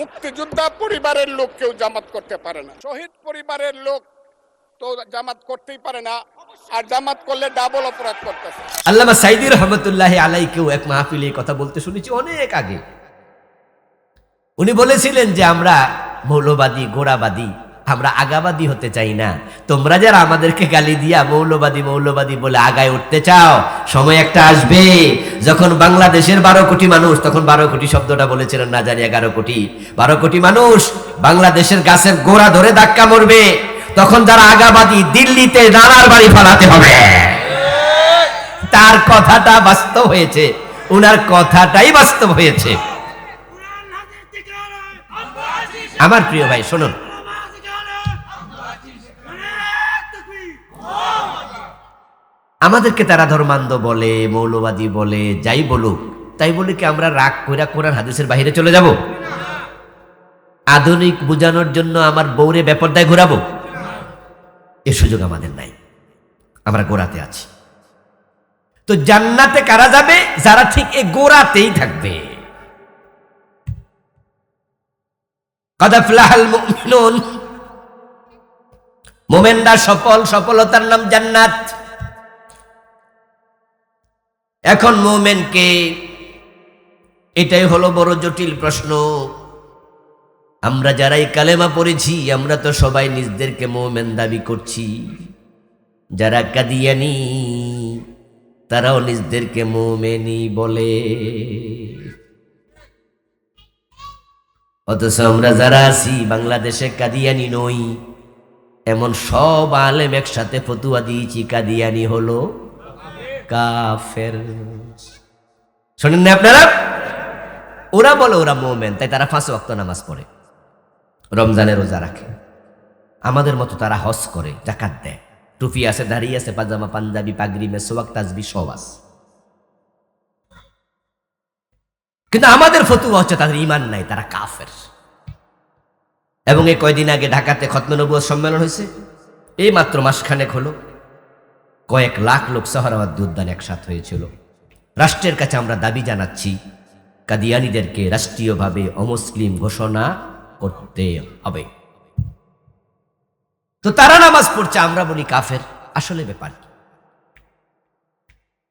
মুক্তিযোদ্ধা পরিবারের লোক কেউ জামাত করতে পারে না, শহীদ পরিবারের লোক তো জামাত করতেই পারে না, আর জামাত করলে ডাবল অপরাধ করতেছে। আল্লামা সাইদি রহমতুল্লাহি আলাইহিও এক মাহফিলে কথা বলতে শুনেছি অনেক আগে। উনি বলেছিলেন যে আমরা মৌলবাদী, গোড়াবাদী, আমরা আগাবাদী হতে চাই না। তোমরা যারা আমাদেরকে গালি দিয়া মৌলবাদী মৌলবাদী বলে আগায় উঠতে চাও, সময় একটা আসবে যখন বাংলাদেশের 12 কোটি মানুষ, তখন 12 কোটি শব্দটা বলেছিলেন না জানি 11 কোটি, 12 কোটি মানুষ বাংলাদেশের গাছের গোড়া ধরে ধাক্কা মরবে। তখন যারা আগাবাদী দিল্লিতে নানার বাড়ি ফালাতে হবে। তার কথাটা বাস্তব হয়েছে, উনার কথাটাই বাস্তব হয়েছে। আমার প্রিয় ভাই শুনুন, আমাদেরকে তারা ধর্মান্ধ বলে, মৌলবাদী বলে, যাই বলুক, তাই বলে কি আমরা রাগ কইরা কোরআন হাদিসের বাইরে চলে যাব? আধুনিক বুঝানোর জন্য আমার বউরে বেপরদায় ঘোরাবো? এ সুযোগ আমাদের নাই, আমরা গোড়াতে আছি। তো জান্নাতে কারা যাবে? যারা ঠিক এই গোড়াতেই থাকবে। কদ আফলাহাল মুমিনুন, মুমিনরা সফল, সফলতার নাম জান্নাত। এখন মুমিনকে, এটাই হলো বড় জটিল প্রশ্ন। আমরা যারাই কালেমা পড়েছি, আমরা তো সবাই নিজেদেরকে মুমিন দাবি করছি। যারা কাদিয়ানি তারাও নিজেদেরকে মুমিনই বলে, অথচ আমরা যারা আছি বাংলাদেশে কাদিয়ানি নই। এমন সব আলেম একসাথে ফতুয়া দিয়েছি কাদিয়ানি হলো কাফের। শোনেন না আপনারা? ওরা বলে ওরা মুমিন, তাই তারা 5 ওয়াক্ত নামাজ পড়ে, রমজানের রোজা রাখে। আমাদের মতো তারা হজ করে, যাকাত দেয়, টুপি আছে, দাড়ি আছে, পাজামা পাঞ্জাবি পাগড়ি মেসওয়াক তাসবিহ সব আছে। কিন্তু আমাদের ফতুয়া হচ্ছে তাদের ঈমান নাই, তারা কাফের। এবং এই কয়দিন আগে ঢাকাতে খতমে নবুয়ত সম্মেলন হয়েছে, এই মাত্র মাসখানেক হলো, কয়েক লাখ লোক সাহারাওয়াত উদ্যানে একসাথে হয়েছিল। রাষ্ট্রের কাছে আমরা দাবি জানাচ্ছি কাদিয়ানীদেরকে রাষ্ট্রীয়ভাবে অমুসলিম ঘোষণা করতে হবে। তো তারা নামাজ পড়ছে, আমরা বলি কাফের। আসলে ব্যাপার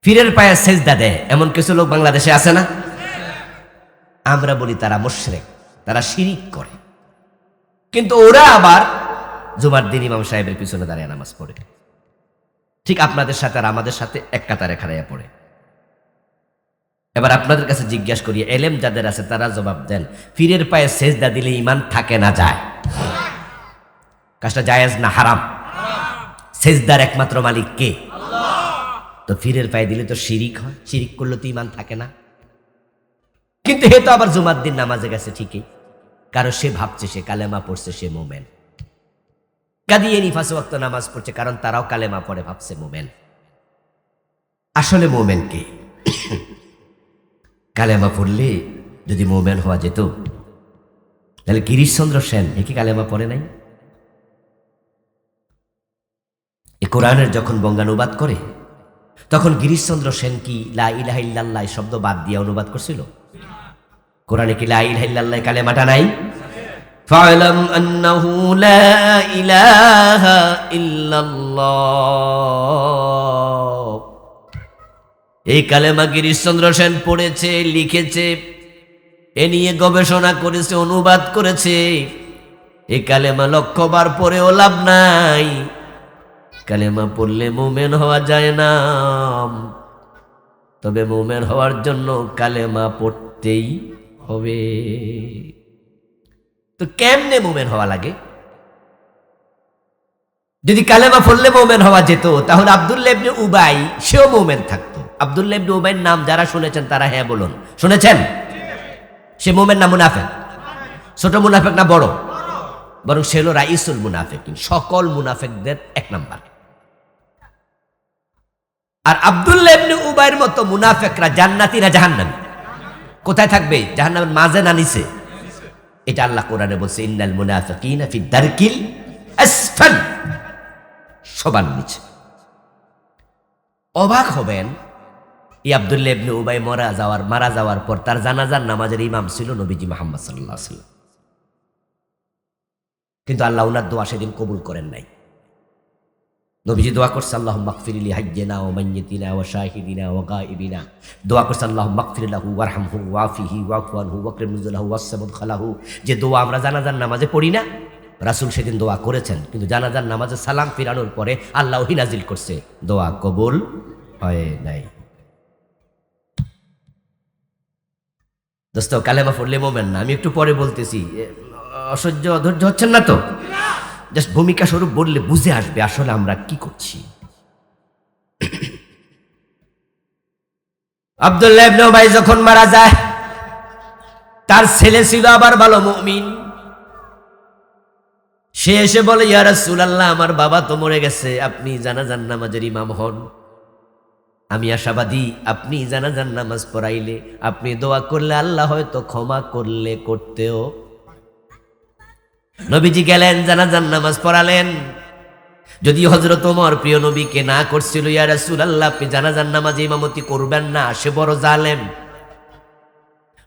ফিরের পায়ে সেজদা দেয় এমন কিছু লোক বাংলাদেশে আছে না? আমরা বলি তারা মুশরিক, তারা শিরিক করে। কিন্তু ওরা আবার জুমার দিন ইমাম সাহেবের পিছনে দাঁড়িয়ে নামাজ পড়ে, ঠিক আপনাদের সাথে আর আমাদের সাথে এক কাতারে খাড়াইয়া পড়ে। এবার আপনাদের কাছে জিজ্ঞাসা করি, এলেম যাদের আছে তারা জবাব দেন, ফিরের পায়ে সেজদা দিলে ঈমান থাকে না যায়? কাজটা জায়েজ না হারাম? সেজদার একমাত্র মালিক কে? তো ফিরের পায়ে দিলে তো শিরিক হয়, শিরিক করলে তো ঈমান থাকে না। কিন্তু হে তো আবার জুমার দিন নামাজে গেছে ঠিকই, কারণ সে ভাবছে সে কালেমা পড়ছে, সে মুমিন। কাদিয়ানী 5 ওয়াক্ত নামাজ পড়ছে, কারণ তারাও কালেমা পড়ে, ভাবছে মুমিন। আসলে মুমিন কে? কালেমা পড়লে যদি মুমিন হওয়া যেত, তাহলে গিরিশচন্দ্র সেন কি কালেমা পড়ে নাই? এই কোরআনের যখন বঙ্গানুবাদ করে, তখন গিরিশচন্দ্র সেন কি লা ইলাহা ইল্লাল্লাহ শব্দ বাদ দিয়ে অনুবাদ করছিল? কোরআনে কি লা ইলাহা ইল্লাল্লাহ কালেমাটা নাই? ফা'লাম আন্নাহু লা ইলাহা ইল্লাল্লাহ, এই কালেমা গিরিশচন্দ্র সেন পড়েছে, লিখেছে, এ নিয়ে গবেষণা করেছে, অনুবাদ করেছে। এই কালেমা 1,00,000 বার পড়েও লাভ নাই। কালেমা পড়লে মুমিন হওয়া যায় না, তবে মুমিন হওয়ার জন্য কালেমা পড়তেই হবে। তো কেমনে মুমিন হওয়া লাগে? যদি কালেমা পড়লে মুমিন হওয়া যেত, তাহলে আব্দুল্লাহ ইবনে উবাই সেও মুমিন থাকতো। আব্দুল্লাহ ইবনে উবাইয়ের নাম যারা শুনেছেন তারা হ্যাঁ বলুন, শুনেছেন? সে মুমিন না মুনাফিক? ছোট মুনাফিক না বড়? বরং সে হলো রাইসুল মুনাফিকিন, সকল মুনাফিকদের 1 নাম্বার। আর আব্দুল্লাহ ইবনে উবাইয়ের মতো মুনাফিকরা জান্নাতি না জাহান্নামী? কোথায় থাকবে? জাহান্নামের মাঝে না নিচে? এটা আল্লাহ কোরআনে বলছে, ইন্নাল মুনাফিকিনা ফি দারকিল আসফাল, সবার নিচে। অবাক হবেন, এই আব্দুল্লাহ ইবনে উবাই মারা যাওয়ার পর তার জানাজার নামাজের ইমাম ছিল নবীজি মুহাম্মদ সাল্লাল্লাহু আলাইহি ওয়াসাল্লাম। কিন্তু আল্লাহ ওনার দোয়া সেদিন কবুল করেন নাই। নবীজি দোয়া করছে আল্লাহুম্মা গফিরলি হাইয়িনা ওয়া মাইয়িতিনা ওয়া শাহিদিনা ওয়া গায়িবিনা। দোয়া করছে আল্লাহুম্মা গফির লাহু ওয়ারহামহু ওয়াফিহি ওয়াফু আনহু ওয়াকরিম নুজুলাহু ওয়াসসামুদ খালাহু। যে দোয়া আমরা জানাজার নামাজে পড়ি না, রাসূল সেদিন দোয়া করেছেন, কিন্তু জানাজার নামাজে সালাম ফিরানোর পরে আল্লাহ ওহী নাজিল করছে, দোয়া কবুল হয় নাই। দোস্ত কালেমা পড়লে মোমেন না, আমি একটু পরে বলতেছি, অসহ্য অধৈর্য হচ্ছেন না তো? জাস্ট ভূমিকা স্বরূপ বললে বুঝে আসবে আসলে আমরা কি করছি। আব্দুল্লাহ ইবনে উবাই যখন মারা যায়, তার ছেলে ছিল আবার ভালো মুমিন। সে এসে বলে, ইয়া রাসূলুল্লাহ, আমার বাবা তো মরে গেছে, আপনি জানাজার নামাজের ইমাম হন, আমি আশাবাদী আপনি জানাজার নামাজ পড়াইলে, আপনি দোয়া করলে আল্লাহ হয়তো ক্ষমা করলে করতেও। নবীজি গেলেন, জানাজার নামাজ পড়ালেন। যদি হযরত ওমর প্রিয় নবীকে না করছিল, ইয়া রাসূলুল্লাহ, আপনি জানাজার নামাজে ইমামতি করবেন না, সে বড় জালেম।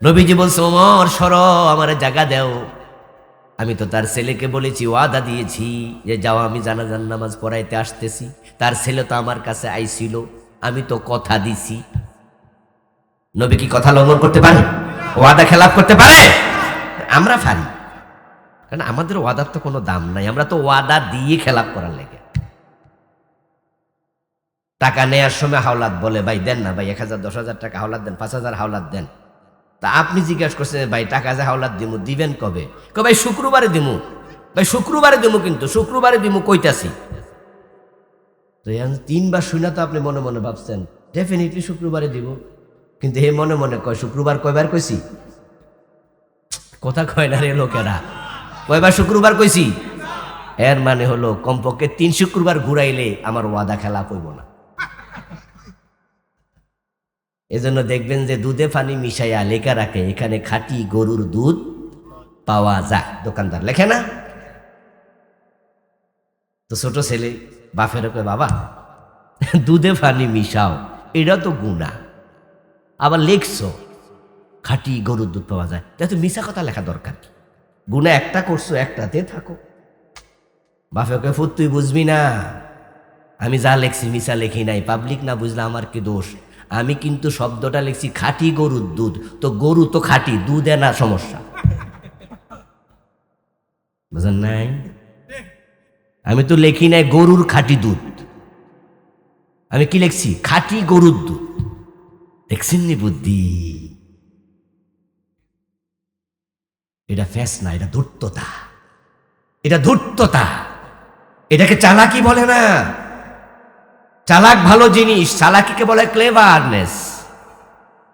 নবীজি বলছে, ওমর সরো, আমার জায়গা দাও, আমি তো তার ছেলেকে বলেছি, ওয়াদা দিয়েছি যে যাও, আমি জানাজার নামাজ পড়াইতে আসতেছি। তার ছেলে তো আমার কাছে আইছিল, আমি তো কথা দিছি। নবী কি কথা লঙ্ঘন করতে পারে? ওয়াদা খেলাফ করতে পারে? আমরা পারি, কারণ আমাদের ওয়াদার তো কোনো দাম নাই, আমরা তো ওয়াদা দিয়ে খেলাফ করার লেগে। টাকা নেয়ার সময় হাওলাত বলে, ভাই দেন না ভাই, 1000 10,000 টাকা হাওলাত দেন, 5,000 হাওলাত দেন। তা আপনি জিজ্ঞাসা করছেন, ভাই টাকা যে হাওলাত দিমু, দিবেন কবে? ভাই শুক্রবারে দিমু। ভাই শুক্রবারে দিমু, কিন্তু শুক্রবারে দিমু কইতাছি। তো 3বার শুনে তো আপনি মনে মনে ভাবছেন ডেফিনেটলি শুক্রবারে দিব, কিন্তু হে মনে মনে কয় শুক্রবার কয়বার কইছি? কথা কয় না রে লোকেরা, কয়বার শুক্রবার কইছি? এর মানে হলো কমপক্ষে 3 শুক্রবার ঘুরাইলে আমার ওয়াদা খেলাফ হইব না। এজন্য দেখবেন যে দুধে পানি মিশাইয়া লেখা রাখে, এখানে খাঁটি গরুর দুধ পাওয়া যায়, দোকানদার লেখে না? তো ছোট ছেলে বাপের কয়, বাবা দুধে পানি মিশাও, এটা তো গুনাহ, আবার লেখছো খাঁটি গরুর দুধ পাওয়া যায়, তাই তো মিশা কথা লেখা দরকার কি? গুনাহ একটা করছো, একটাতে থাকো। বাপে কয়, ফুত তুই বুঝবি না, আমি যা লেখছি মিশা লেখি নাই, পাবলিক না বুঝলে আমার কি দোষ? আমি কিন্তু শব্দটা লিখছি খাঁটি গরুর দুধ, তো গরু তো খাঁটি, দুধে না সমস্যা, বুঝেন নাই? আমি তো লেখি নাই গরুর খাঁটি দুধ, আমি কি লিখছি? খাঁটি গরুর দুধ। দেখছেন নি বুদ্ধি? এটা ফ্যাস না, এটা ধূর্ততা, এটা ধূর্ততা, এটাকে চালাকি বলে না। চালাক ভালো জিনিস, চালাকিকে বলা হয় ক্লেভারনেস,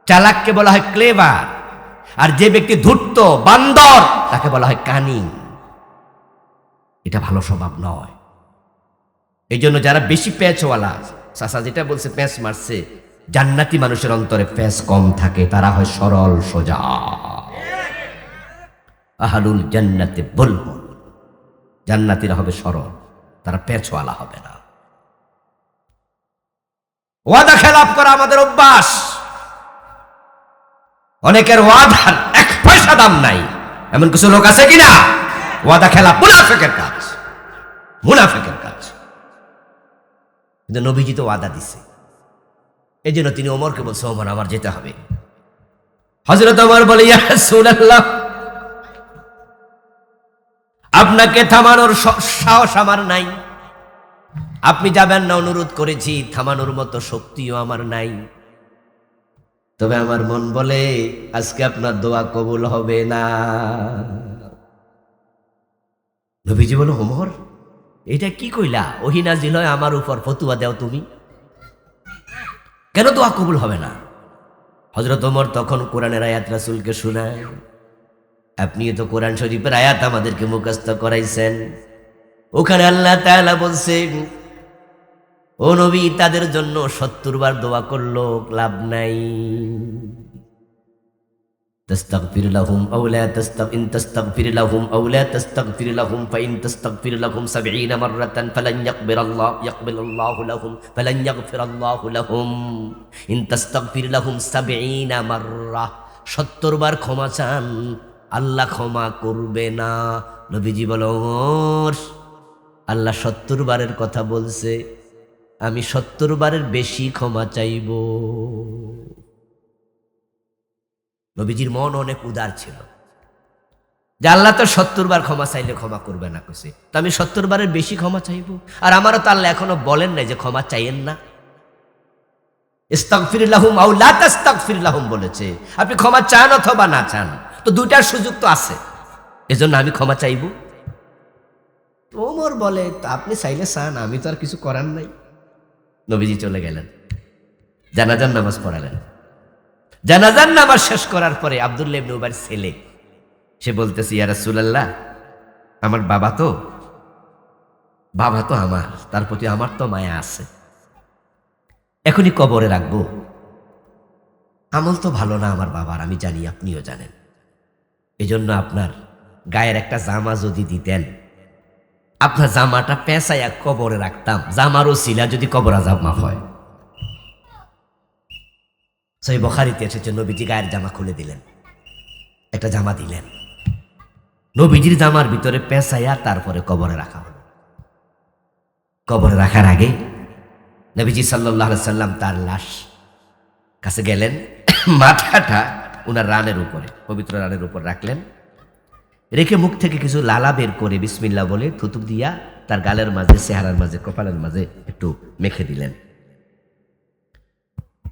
চালাককে বলা হয় ক্লেভার, আর যে ব্যক্তি ধূর্ত বান্দর তাকে বলা হয় কানিং। এটা ভালো স্বভাব নয়। এই জন্য যারা বেশি প্যাঁচওয়ালা, চাচা যেটা বলছে প্যাঁচ মারছে, জান্নাতি মানুষের অন্তরে প্যাঁচ কম থাকে, তারা হয় সরল সোজা। আহলুল জান্নাতে বুলবুল, জান্নাতীরা হবে সরল, তারা প্যাঁচওয়ালা হবে না। ওয়াদা খেলাপ করা আমাদের অভ্যাস। অনেকের ওয়াদার 1 পয়সা দাম নাই, এমন কিছু লোক আছে কিনা? ওয়াদা খেলাপ মুনাফিকের কাজ, মুনাফিকের কাজ। কিন্তু নবীজি তো ওয়াদা দিছে, এই জন্য তিনি ওমরকে বলছে, ওমর আমার যেতে হবে। হযরত ওমর বলে, ইয়া রাসূলুল্লাহ, আপনাকে থামানোর সাহস আমার নাই, আপনি যাবেন না, অনুরোধ করেছি, থামানোর মতো শক্তিও আমার নাই, তবে আমার মন বলে আজকে আপনার দোয়া কবুল হবে না। নবীজি বলে, ওমর এটা কি কইলা? ওহী নাজিল হয় আমার উপর, ফতুয়া দাও তুমি, কেন দোয়া কবুল হবে না? হযরত ওমর তখন কোরআনের আয়াত রাসূলকে শোনায়। আপনি তো কোরআন শরীফের আয়াত আমাদেরকে মুখস্থ করাইছেন, ওখানে আল্লাহ তাআলা বলছেন, ও নবী, তাদের জন্য 70 বার দোয়া করলো লাভ নাই। তাস্তাগফির লাহুম আও লা ইন তাস্তাগফির লাহুম আও লা তাস্তাগফির লাহুম ফাইন তাস্তাগফির লাহুম 70 মাররাতান ফালান ইয়াকবিরাল্লাহু লাহুম ফালান ইয়াগফিরাল্লাহু লাহুম ইন তাস্তাগফির লাহুম 70 মাররা। 70 বার ক্ষমা চান, আল্লাহ ক্ষমা করবে না। নবীজি বলে, ওমর, আল্লাহ 70 বারের কথা বলছে, আমি 70 বারের বেশি ক্ষমা চাইব। নবীজির মন অনেক উদার ছিল, যে আল্লাহ তো 70 বার ক্ষমা চাইলে ক্ষমা করবে না কইছে, তো আমি 70 বারের বেশি ক্ষমা চাইব। আর আমারও তো আল্লাহ এখনো বলেন নাই যে ক্ষমা চাইয়েন না। ইস্তাগফির লাহুম আও লা তাস্তাগফির লাহুম বলেছে, আপনি ক্ষমা চান অথবা না চান, তো দুইটার সুযোগ তো আছে, এজন্য আমি ক্ষমা চাইব। ওমর বলে, তা আপনি চাইলে চান, আমি তো আর কিছু করার নাই। নবীজি চলে গেলেন, জানাজার নামাজ পড়ালেন। জানাজার নামাজ শেষ করার পরে আব্দুল্লাহ ইবনে উবাইর ছেলে, সে বলতেছে, ইয়া রাসূলুল্লাহ, আমার বাবা তো আমার, তার প্রতি আমার তো মায়া আছে, এখনই কবরে রাখবো, আমল তো ভালো না আমার বাবার, আমি জানি, আপনিও জানেন, এজন্য আপনার গায়ের একটা জামা যদি দিতেন, আপনার জামাটা পেঁচাইয়া কবরে রাখতাম, জামারও ছিলা যদি কবর আযাব মাফ হয়। সহিহ বুখারীতে এসেছে, নবীজি গায়ের জামা খুলে দিলেন, একটা জামা দিলেন, নবীজির জামার ভিতরে পেঁচাইয়া তারপরে কবরে রাখা হলো। কবরে রাখার আগে নবীজি সাল্লাল্লাহু আলাইহি সাল্লাম তার লাশ কাছে গেলেন, মাথাটা উনার রানের উপরে, পবিত্র রানের উপর রাখলেন, রেখে মুখ থেকে কিছু লালা বের করে বিসমিল্লাহ বলে থুতু দিয়া তার গালের মাঝে, চেহারার মাঝে, কপালের মাঝে একটু মেখে দিলেন।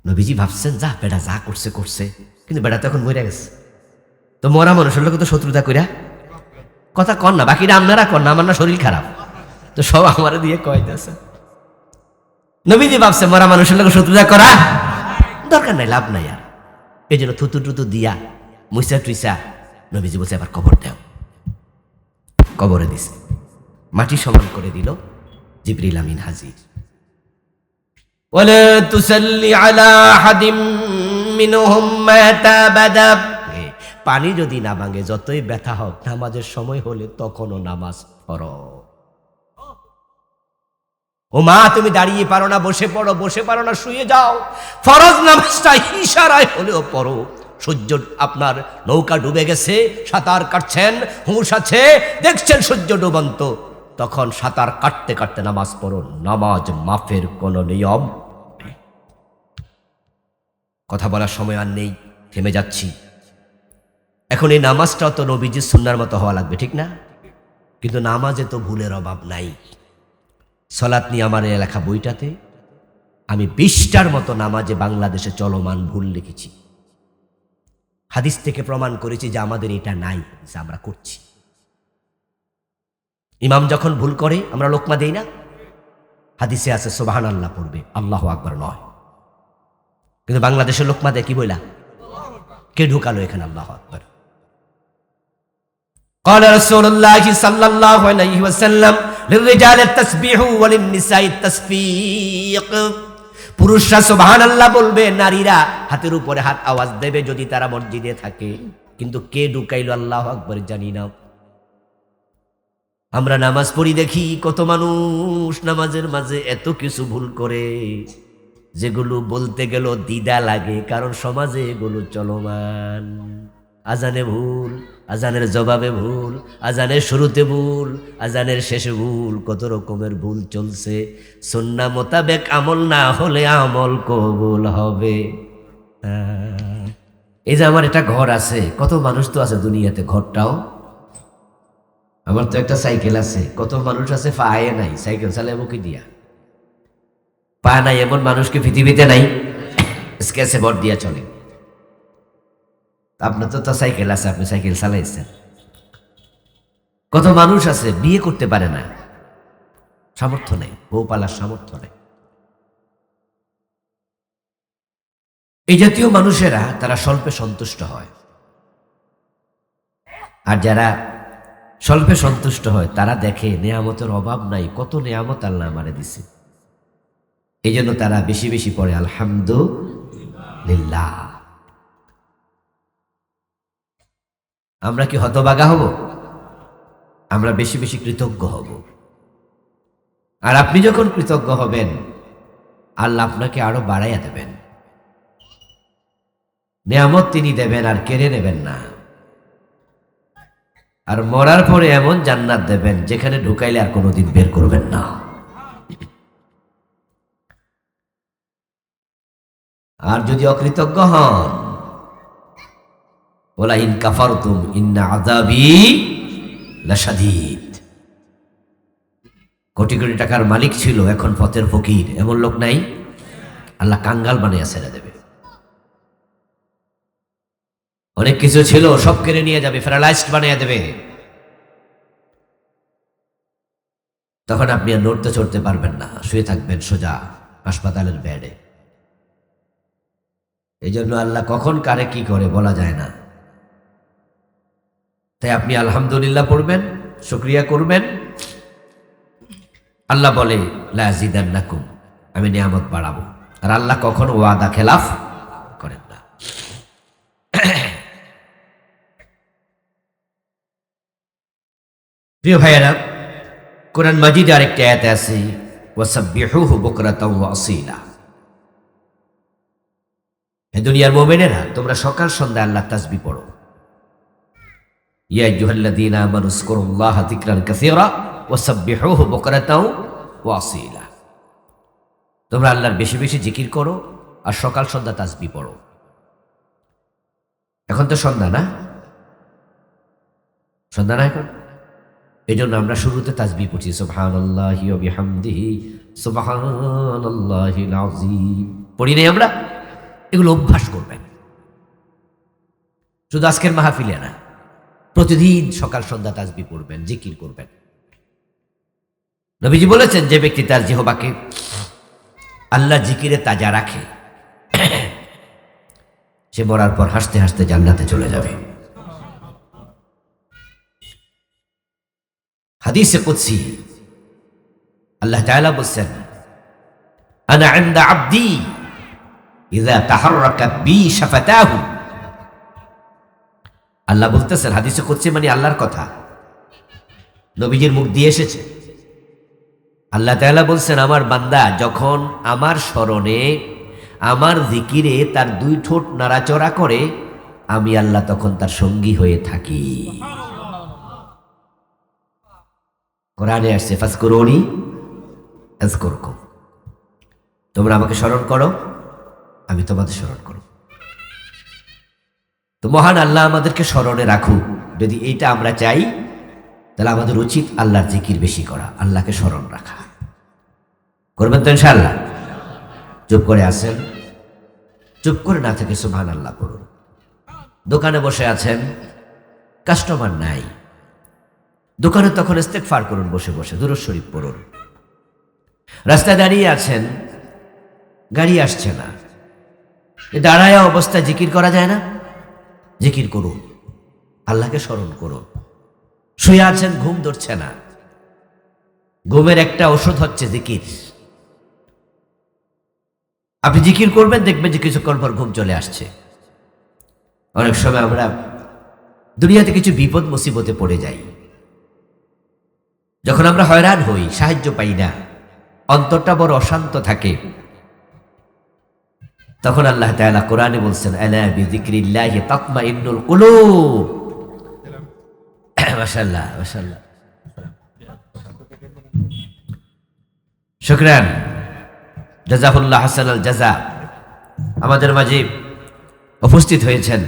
নবীজি ভাবছেন, যা বেটা যা করছে করছে, কিন্তু বেটা তো এখন মরে গেছে, তো মরা মানুষের লোক তো শত্রুতা কইরা কথা কন না, বাকিরা আপনারা কন না, আমার না শরীর খারাপ, তো সব আমার দিয়ে কয়তেছে। নবীজি ভাবছে, মরা মানুষের লোক শত্রুতা করা দরকার নাই, লাভ নাই আর, এই জন্য থুতু টুতু দিয়া মুইসা টুইসা নবীজি বলছে, এবার কবর দেও। কবরে দিছে, মাটি সমান করে দিল, জিবরিল আমিন হাজির। ওয়ালা তুসাল্লি আলা আহাদিম মিনহুম মাতা আবাদা, পানি যদি না ভাঙে, যতই ব্যথা হোক, নামাজের সময় হলে তখনও নামাজ পড়ো। ও মা, তুমি দাঁড়িয়ে পারো না, বসে পড়ো, বসে পারো না, শুয়ে যাও, ফরজ নামাজটা ইশারায় হলেও পড়ো। সূর্য, আপনার নৌকা ডুবে গেছে, সাঁতার কাটছেন, হুঁশ আছে, দেখছেন সূর্য ডুবন্ত, তখন সাঁতার কাটতে কাটতে নামাজ পড়ো, নামাজ মাফের কোন নিয়ম। কথা বলার সময় আর নেই, থেমে যাচ্ছি। এখন এই নামাজটাও তো নবীজির সুন্নাহর মতো হওয়া লাগবে, ঠিক না? কিন্তু নামাজে তো ভুলের অভাব নাই। সলাত নিয়ে আমার লেখা বইটাতে আমি 20টার মতো নামাজে বাংলাদেশে চলমান ভুল লিখেছি। হাদিস থেকে প্রমাণ করেছি যে আমাদের এটা নাই, যে আমরা করছি। ইমাম যখন ভুল করে আমরা লোকমা দেই না, হাদিসে আছে সুবহানাল্লাহ পড়বে, আল্লাহু আকবার নয়। কিন্তু বাংলাদেশের লোকমা দেয় কি বইলা, কে ঢুকালো এখানে আল্লাহু আকবার? قال رسول الله صلى الله عليه وسلم للرجال التسبيح وللنساء التصفيق, পুরুষরা সুবহানাল্লাহ বলবে, নারীরা হাতের উপরে হাত আওয়াজ দেবে যদি তারা মসজিদে থাকে। কিন্তু কে ঢুকাইলো আল্লাহু আকবার জানি না। আমরা নামাজ পড়ি, দেখি কত মানুষ নামাজের মাঝে এত কিছু ভুল করে, যেগুলো বলতে গেল দ্বিধা লাগে, কারণ সমাজে এগুলো চলমান। আজানে ভুল, আজানের জবাবে ভুল, আজানের শুরুতে ভুল, আজানের শেষে ভুল, কত রকমের ভুল চলছে। সুন্নাহ মোতাবেক আমল না হলে আমল কবুল হবে? এই যে আমার একটা ঘর আছে, কত মানুষ তো আছে দুনিয়াতে, ঘরটাও আমার তো একটা সাইকেল আছে, কত মানুষ আছে পায়ে নাই, সাইকেল চালাবো কি দিয়া? পা নাই এমন মানুষকে পৃথিবীতে নাই, স্কেচে বট দিয়া চলে। আপনার তো সাইকেল আছে, আপনি সাইকেল চালাইছেন। কত মানুষ আছে বিয়ে করতে পারে না, সামর্থ্য নেই, বউ পালার সামর্থ্য নেই। এই জাতীয় মানুষেরা তারা স্বল্পে সন্তুষ্ট হয়, আর যারা স্বল্পে সন্তুষ্ট হয় তারা দেখে নেয়ামতের অভাব নাই, কত নেয়ামত আল্লাহ আমারে দিছে। এই জন্য তারা বেশি বেশি পড়ে আলহামদুলিল্লাহ। আমরা কি হতভাগা হব? আমরা বেশি বেশি কৃতজ্ঞ হব। আর আপনি যখন কৃতজ্ঞ হবেন, আল্লাহ আপনাকে আরো বাড়াইয়া দেবেন, নেয়ামত তিনি দেবেন আর কেড়ে নেবেন না। আর মরার পরে এমন জান্নাত দেবেন যেখানে ঢুকাইলে আর কোনোদিন বের করবেন না। আর যদি অকৃতজ্ঞ হন, ওলা ইন কাফারতুম ইন্না আযাবি লাশাদীদ। কোটি কোটি টাকার মালিক ছিল, এখন পথের ফকির, এমন লোক নাই? আল্লাহ কাঙ্গাল বানিয়ে ছেড়ে দেবে। অনেক কিছু ছিল, সব কেড়ে নিয়ে যাবে, প্যারালাইজড বানিয়ে দেবে। তখন আপনি আর নড়তে চড়তে পারবেন না, শুয়ে থাকবেন সোজা হাসপাতালের বেডে। এই জন্য আল্লাহ কখন কারে কি করে বলা যায় না। তাই আপনি আলহামদুলিল্লাহ পড়বেন, শুকরিয়া করবেন। আল্লাহ বলে লা আযীদান্নাকুম, আমি নিয়ামত বাড়াবো। আর আল্লাহ কখনো ওয়াদা খেলাফ করেন না। প্রিয় ভাইয়েরা, কোরআন মাজিদে আরেকটি আয়াতে আছে, ওয়াসাব্বিহুহু বুকরাতাও ওয়া আসীলা। হে দুনিয়ার মুমিনেরা, তোমরা সকাল সন্ধ্যা আল্লাহর তাসবিহ পড়ো। ইয়া আইয়ুহাল্লাযীনা আমানু যকুরুল্লাহা যিকরান কাসীরা ওয়াসাব্বিহুহু বুকরাতাও ওয়া আসীলা। তোমরা আল্লাহর বেশি বেশি জিকির করো আর সকাল সন্ধ্যা তাসবিহ পড়ো। এখন তো সন্ধ্যা না? সন্ধ্যা না এখন? এই জন্য আমরা শুরুতে তাসবিহ পড়ছি, সুবহানাল্লাহি ওয়া বিহামদিহি সুবহানাল্লাহিল আযীম। পড়ি নাই আমরা? এগুলো অভ্যাস করবেন, শুধু আজকের মাহফিলে না, প্রতিদিন সকাল সন্ধ্যা তাসবিহ পড়বেন, জিকির করবেন। নবীজি বলেছেন, যে ব্যক্তি তার জিহ্বাকে আল্লাহ জিকিরে তাজা রাখে, সে মরার পর হাসতে হাসতে জান্নাতে চলে যাবে। হাদিসে কুদসি আল্লাহ তাআলা বলেন, আনা ইনদা আবদি ইযা তাহাররাকাত বি শাফাতাহু। আল্লাহ বলতেছেন, হাদিসে কুদসি মানে আল্লাহর কথা, নবীজির মুখ দিয়ে এসেছে। আল্লাহ তাআলা বলছেন, আমার বান্দা যখন আমার স্মরণে, আমার জিকিরে তার দুই ঠোঁট নাড়াচড়া করে, আমি আল্লাহ তখন তার সঙ্গী হয়ে থাকি। কোরআনে আসছে, ফাজকুরুনি আযকুরকুম। তোমরা আমাকে স্মরণ করো, আমি তোমাদের স্মরণ করব। তো মহান আল্লাহ আমাদেরকে স্মরণে রাখুক। যদি এইটা আমরা চাই, তাহলে আমাদের উচিত আল্লাহর জিকির বেশি করা, আল্লাহকে স্মরণ রাখা। করবেন তো ইনশাআল্লাহ? চুপ করে আছেন? চুপ করে না থেকে সুবহানাল্লাহ পড়ুন। দোকানে বসে আছেন, কাস্টমার নাই, দোকানে তখন ইস্তেগফার করুন, বসে বসে দুরূদ শরীফ পড়ুন। রাস্তায় দাঁড়িয়ে আছেন, গাড়ি আসছে না, দাঁড়ায় অবস্থায় জিকির করা যায় না? জিকির করুন, আল্লাহকে স্মরণ করুন। শুয়ে আছেন, ঘুম ধরছে না, ঘুমের একটা ওষুধ হচ্ছে জিকির। আপনি জিকির করবেন, দেখবেন যে কিছুক্ষণ পর ঘুম চলে আসছে। অনেক সময় আমরা দুনিয়াতে কিছু বিপদ মুসিবতে পড়ে যাই, যখন আমরা হয়রান হই, সাহায্য পাই না, অন্তরটা বড় অশান্ত থাকে, তখন আল্লাহ তাআলা কোরআনে বলছেন, আলা বিযিকরিল্লাহি তাতমাইন্নুল কুলুব। মাশাআল্লাহ মাশাআল্লাহ, শুকরান, জাযাকুল্লাহ হাসানাল জাযা। আমাদের মাঝে উপস্থিত হয়েছেন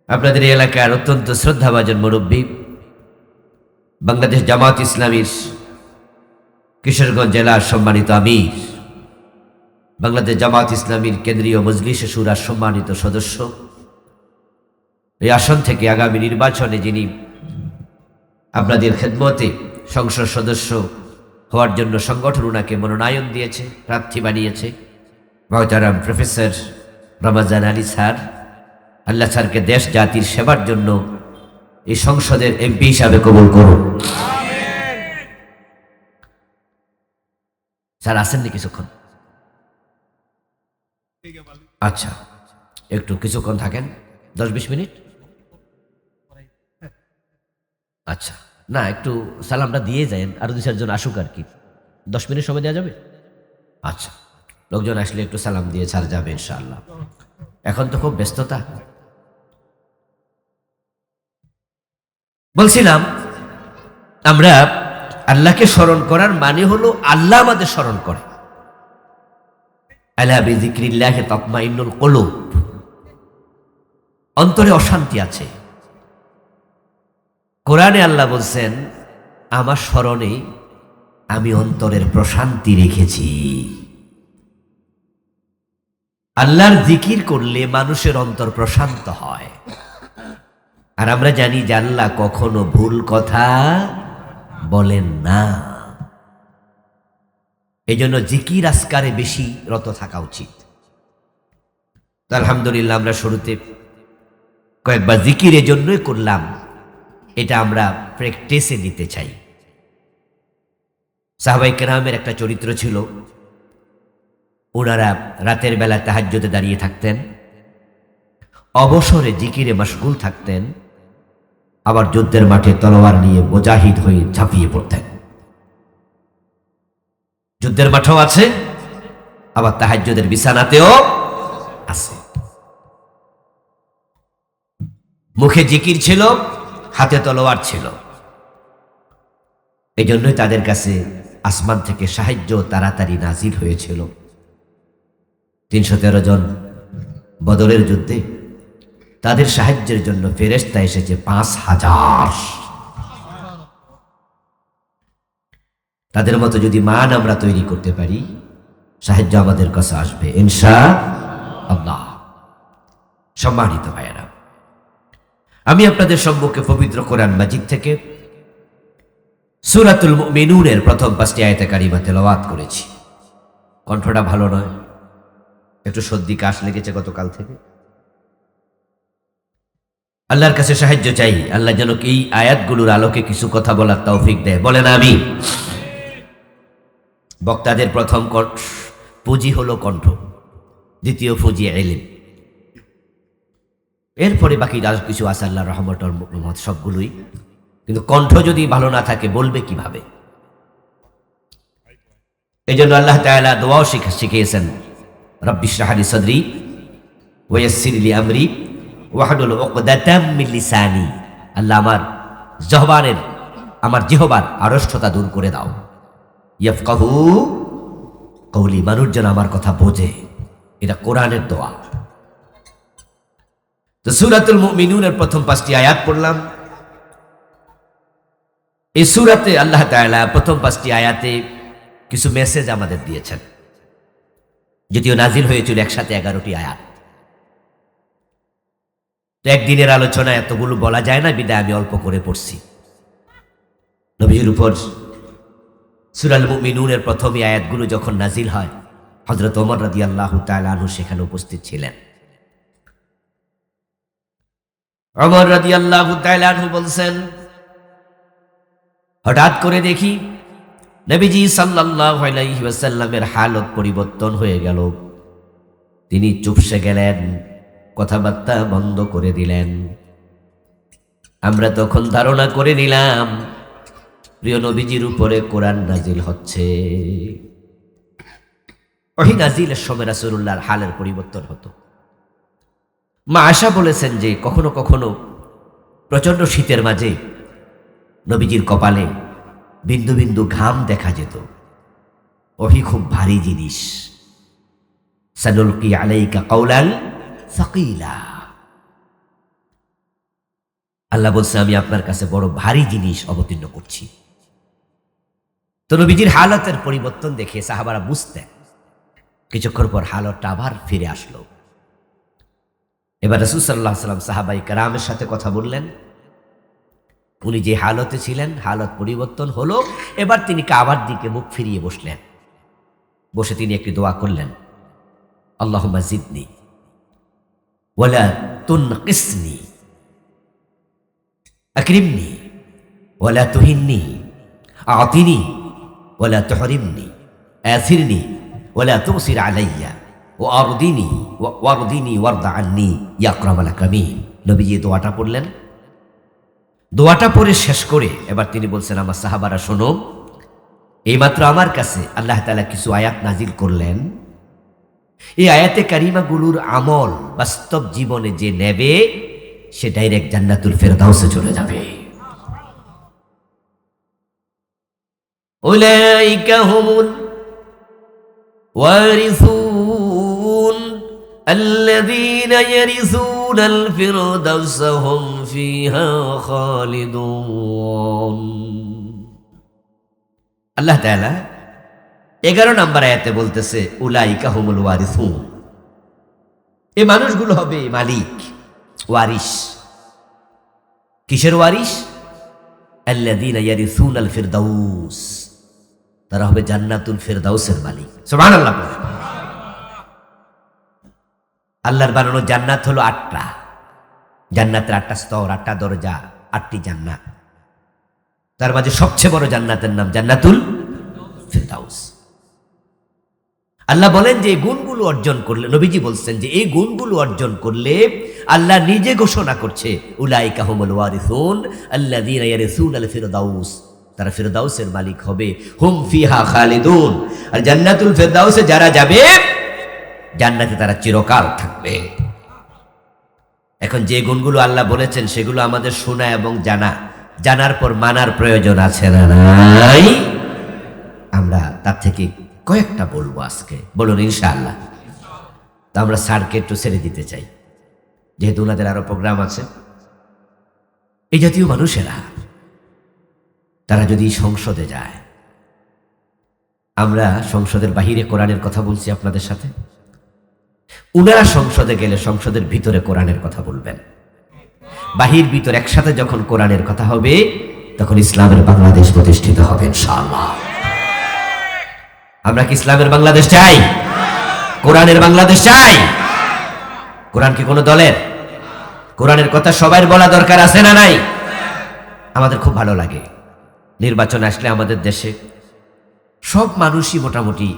আপনাদের এই এলাকার অত্যন্ত শ্রদ্ধাভাজন মুরব্বী, বাংলাদেশ জামাত ইসলামীর কিশোরগঞ্জ জেলার সম্মানিত আমির, বাংলাদেশ জামাত ইসলামীর কেন্দ্রীয় মজলিসে শুরার সম্মানিত সদস্য। এই আসন থেকে আগামী নির্বাচনে যিনি আপনাদের খেদমতে সংসদ সদস্য হওয়ার জন্য সংগঠন ওনাকে মনোনয়ন দিয়েছে, প্রার্থী বানিয়েছে, মহতারাম প্রফেসর রমজান আলী স্যার। আল্লাহ স্যারকে দেশ জাতির সেবার জন্য এই সংসদের এমপি হিসাবে কবুল করুন। স্যার আসেননি কিছুক্ষণ? আচ্ছা, একটু কিছুক্ষণ থাকেন, 10-20 মিনিট। আচ্ছা, না একটু সালামটা দিয়ে যান, আরো 2-4 জন আসুক আর কি। 10 মিনিট সময় দেওয়া যাবে? আচ্ছা, লোকজন আসলে একটু সালাম দিয়ে ছাড় যাবে ইনশাআল্লাহ। এখন তো খুব ব্যস্ততা। বলছিলাম আমরা আল্লাহকে স্মরণ করার মানে হলো আল্লাহ আমাদের স্মরণ করে। আলা বিযিক্রিল্লাহি তাতমাইন্নুল কুলুব, অন্তরে অশান্তি আছে। কোরআনে আল্লাহ বলছেন আমার স্মরণে আমি অন্তরের প্রশান্তি রেখেছি। আল্লাহর জিকির করলে মানুষের অন্তর প্রশান্ত হয়। আর আমরা জানি যে আল্লাহ কখনো ভুল কথা বলেন না। এই জন্য জিকির আসকারে বেশি রত থাকা উচিত। তো আলহামদুলিল্লাহ আমরা শুরুতে কয়েকবার জিকির এজন্যই করলাম, এটা আমরা প্র্যাকটিসে নিতে চাই। সাহাবায়ে কেরামের একটা চরিত্র ছিল, ওনারা রাতের বেলা তাহাজ্জুদে দাঁড়িয়ে থাকতেন, অবসরে জিকিরে মশগুল থাকতেন, আবার যুদ্ধের মাঠে তলোয়ার নিয়ে মুজাহিদ হয়ে ঝাঁপিয়ে পড়তেন। যুদ্ধের মাঠেও আছে, আবার তাহাজ্জুদের বিছানাতেও আছে। মুখে জিকির ছিল, হাতে তলোয়ার ছিল। এই জন্যই তাদের কাছে আসমান থেকে সাহায্য তাড়াতাড়ি নাজিল হয়েছিল। ৩১৩ জন বদরের যুদ্ধে তাদের সাহায্যের জন্য ফেরেশতা এসেছে ৫,০০০। তাদের মতো যদি মান আমরা তৈরি করতে পারি, সাহায্য আমাদের কাছে আসবে ইনশাআল্লাহ। সম্মানিত ভাইয়েরা, আমি আপনাদের সম্মুখে পবিত্র কোরআন মাজিদ থেকে সূরাতুল মুমিনুনের প্রথম ৫টি আয়াতে কারিমা তেলাওয়াত করেছি। কণ্ঠটা ভালো নয়, একটু সর্দি কাশ লেগেছে গতকাল থেকে। আল্লাহর কাছে সাহায্য চাই, আল্লাহ যেন এই আয়াতগুলোর আলোকে কিছু কথা বলার তৌফিক দেয়। বলেন আমিন। বক্তাদের প্রথম পুঁজি হলো কণ্ঠ, দ্বিতীয় পুঁজি ইলম, এরপরে বাকি যা কিছু আছে আল্লাহর রহমত সবগুলোই। কিন্তু কণ্ঠ যদি ভালো না থাকে বলবে কিভাবে? এই জন্য আল্লাহ তাআলা দোয়াও শিখিয়েছেন, রব্বি ইশরাহ লি সাদরি ওয়া ইয়াসসির লি আমরি ওয়াহলুল উকদাতাম মিন লিসানি। আল্লাহ আমার জিহবার আড়ষ্টতা দূর করে দাও। ইয়াফকাহু কওলি, মানুষ যেন আমার কথা বোঝে। এটা কোরআনের দোয়া। তো সূরাতুল মুমিনুনের প্রথম ৫টি আয়াত পড়লাম। এই সূরাতে আল্লাহ তাআলা প্রথম ৫টি আয়াতে কিছু মেসেজ আমাদের দিয়েছেন, যদিও নাজিল হয়েছিল একসাথে ১১টি আয়াত। তো একদিনের আলোচনা এতগুলো বলা যায় না, বিদায় আমি অল্প করে পড়ছি। নবীর উপর সূরাল মুমিনুনের প্রথম আয়াতগুলো যখন নাজিল হয়, হযরত ওমর রাদিয়াল্লাহু তাআলা আনহু সেখানে উপস্থিত ছিলেন। ওমর রাদিয়াল্লাহু তাআলা আনহু বলছেন, হঠাৎ করে দেখি নবীজি সাল্লাল্লাহু আলাইহি ওয়াসাল্লামের হালত পরিবর্তন হয়ে গেল। তিনি চুপসে গেলেন, কথাবার্তা বন্ধ করে দিলেন। আমরা তখন ধারণা করে নিলাম প্রিয় নবীজির উপরে কোরআন নাজিল হচ্ছে। ওহী নাজিলের সময় রাসূলুল্লাহর হালের পরিবর্তন হতো। মা আয়েশা বলেছেন যে কখনো কখনো প্রচন্ড শীতের মাঝে নবীজির কপালে বিন্দু বিন্দু ঘাম দেখা যেত। ওহী খুব ভারী জিনিস। সানুলকি আলাইকা কাওলান সাকিলা, আল্লাহ বলছে আমি আপনার কাছে বড় ভারী জিনিস অবতীর্ণ করছি। তো নবীজির হালতের পরিবর্তন দেখে সাহাবারা বুঝতেন। কিছুক্ষণ পর হালতটা আবার ফিরে আসলো। এবার রাসূল সাল্লাল্লাহু আলাইহি ওয়াসাল্লাম সাহাবায়ে কেরামের সাথে কথা বললেন। উনি যে হালতে ছিলেন, হালত পরিবর্তন হলো। এবার তিনি কাবার দিকে মুখ ফিরিয়ে বসলেন। বসে তিনি একটি দোয়া করলেন, আল্লাহুম্মা জিদনি ওয়ালা তুনকিসনি, আকরিমনি ওয়ালা তুহিন্নি, আতিনি ওয়ালা তুহরিমনি, আথিরনি ওয়ালা তুসির আলাইয়া, ওয়ারদিনি ওয়ারদা আন্নি ইয়া আকরামাল আকরামিন। নবীজি দোয়াটা পড়লেন। দোয়াটা পড়ে শেষ করে এবার তিনি বলছেন, আমার সাহাবারা শোনো, এইমাত্র আমার কাছে আল্লাহ তাআলা কিছু আয়াত নাজিল করলেন। এই আয়াতে কারিমাগুলোর আমল বাস্তব জীবনে যে নেবে সে ডাইরেক্ট জান্নাতুল ফেরদাউসে চলে যাবে। উলাইকা হুমুল ওয়ারিসুন আল্লাযীনা ইয়ারিসুনাল ফিরদাউসা হুম ফিহা খালিদুন। আল্লাহ তাআলা 11 নম্বর আয়াতে বলতেছে উলাইকা হুমুল ওয়ারিসুন, এই মানুষগুলো হবে মালিক, ওয়ারিস। কিসের ওয়ারিস? আল্লাযীনা ইয়ারিসুনাল ফিরদাউস, তারা হবে জান্নাতুল ফিরদাউসের মালিক। সুবহানাল্লাহ। আল্লাহর বানানো জান্নাত হলো 8টা। জান্নাতের 8টা স্তর, 8টা দরজা, 8টি জান্নাত। তার মাঝে সবচেয়ে বড় জান্নাতের নাম জান্নাতুল ফিরদাউস। আল্লাহ বলেন যে এই গুণগুলো অর্জন করলে, নবীজি বলছেন যে এই গুণগুলো অর্জন করলে আল্লাহ নিজে ঘোষণা করছে উলাইকা হুমুল ওয়ারিসুন আল্লাযীনা ইয়ারিসুনাল ফিরদাউস, তারা ফিরদাউসের মালিক হবে। হুম ফিহা খালিদুন, আর জান্নাতুল ফিরদাউসে যারা যাবে জান্নাতে তারা চিরকাল থাকবে। এখন যে গুণগুলো আল্লাহ বলেছেন সেগুলো আমাদের শোনা এবং জানা, জানার পর মানার প্রয়োজন আছে না নাই? আমরা তার থেকে কয়েকটা বলবো আজকে, বলুন ইনশাআল্লাহ। তো আমরা স্যারকে একটু ছেড়ে দিতে চাই, যেহেতু ওনাদের আরো প্রোগ্রাম আছে। এই জাতীয় মানুষেরা তারা যদি সংসদে যায়, আমরা সংসদের বাহিরে কোরআনের কথা বলছি আপনাদের সাথে, উনারা সংসদে গেলে সংসদের ভিতরে কোরআনের কথা বলবেন। বাহির ভিতর একসাথে যখন কোরআনের কথা হবে তখন ইসলামের বাংলাদেশ প্রতিষ্ঠিত হবে ইনশাআল্লাহ। আমরা কি ইসলামের বাংলাদেশ চাই? কোরআনের বাংলাদেশ চাই? কোরআন কি কোনো দলের? কোরআনের কথা সবার বলা দরকার আছে না নাই? আমাদের খুব ভালো লাগে নির্বাচন আসলে আমাদের দেশে সব মানুষই মোটামুটি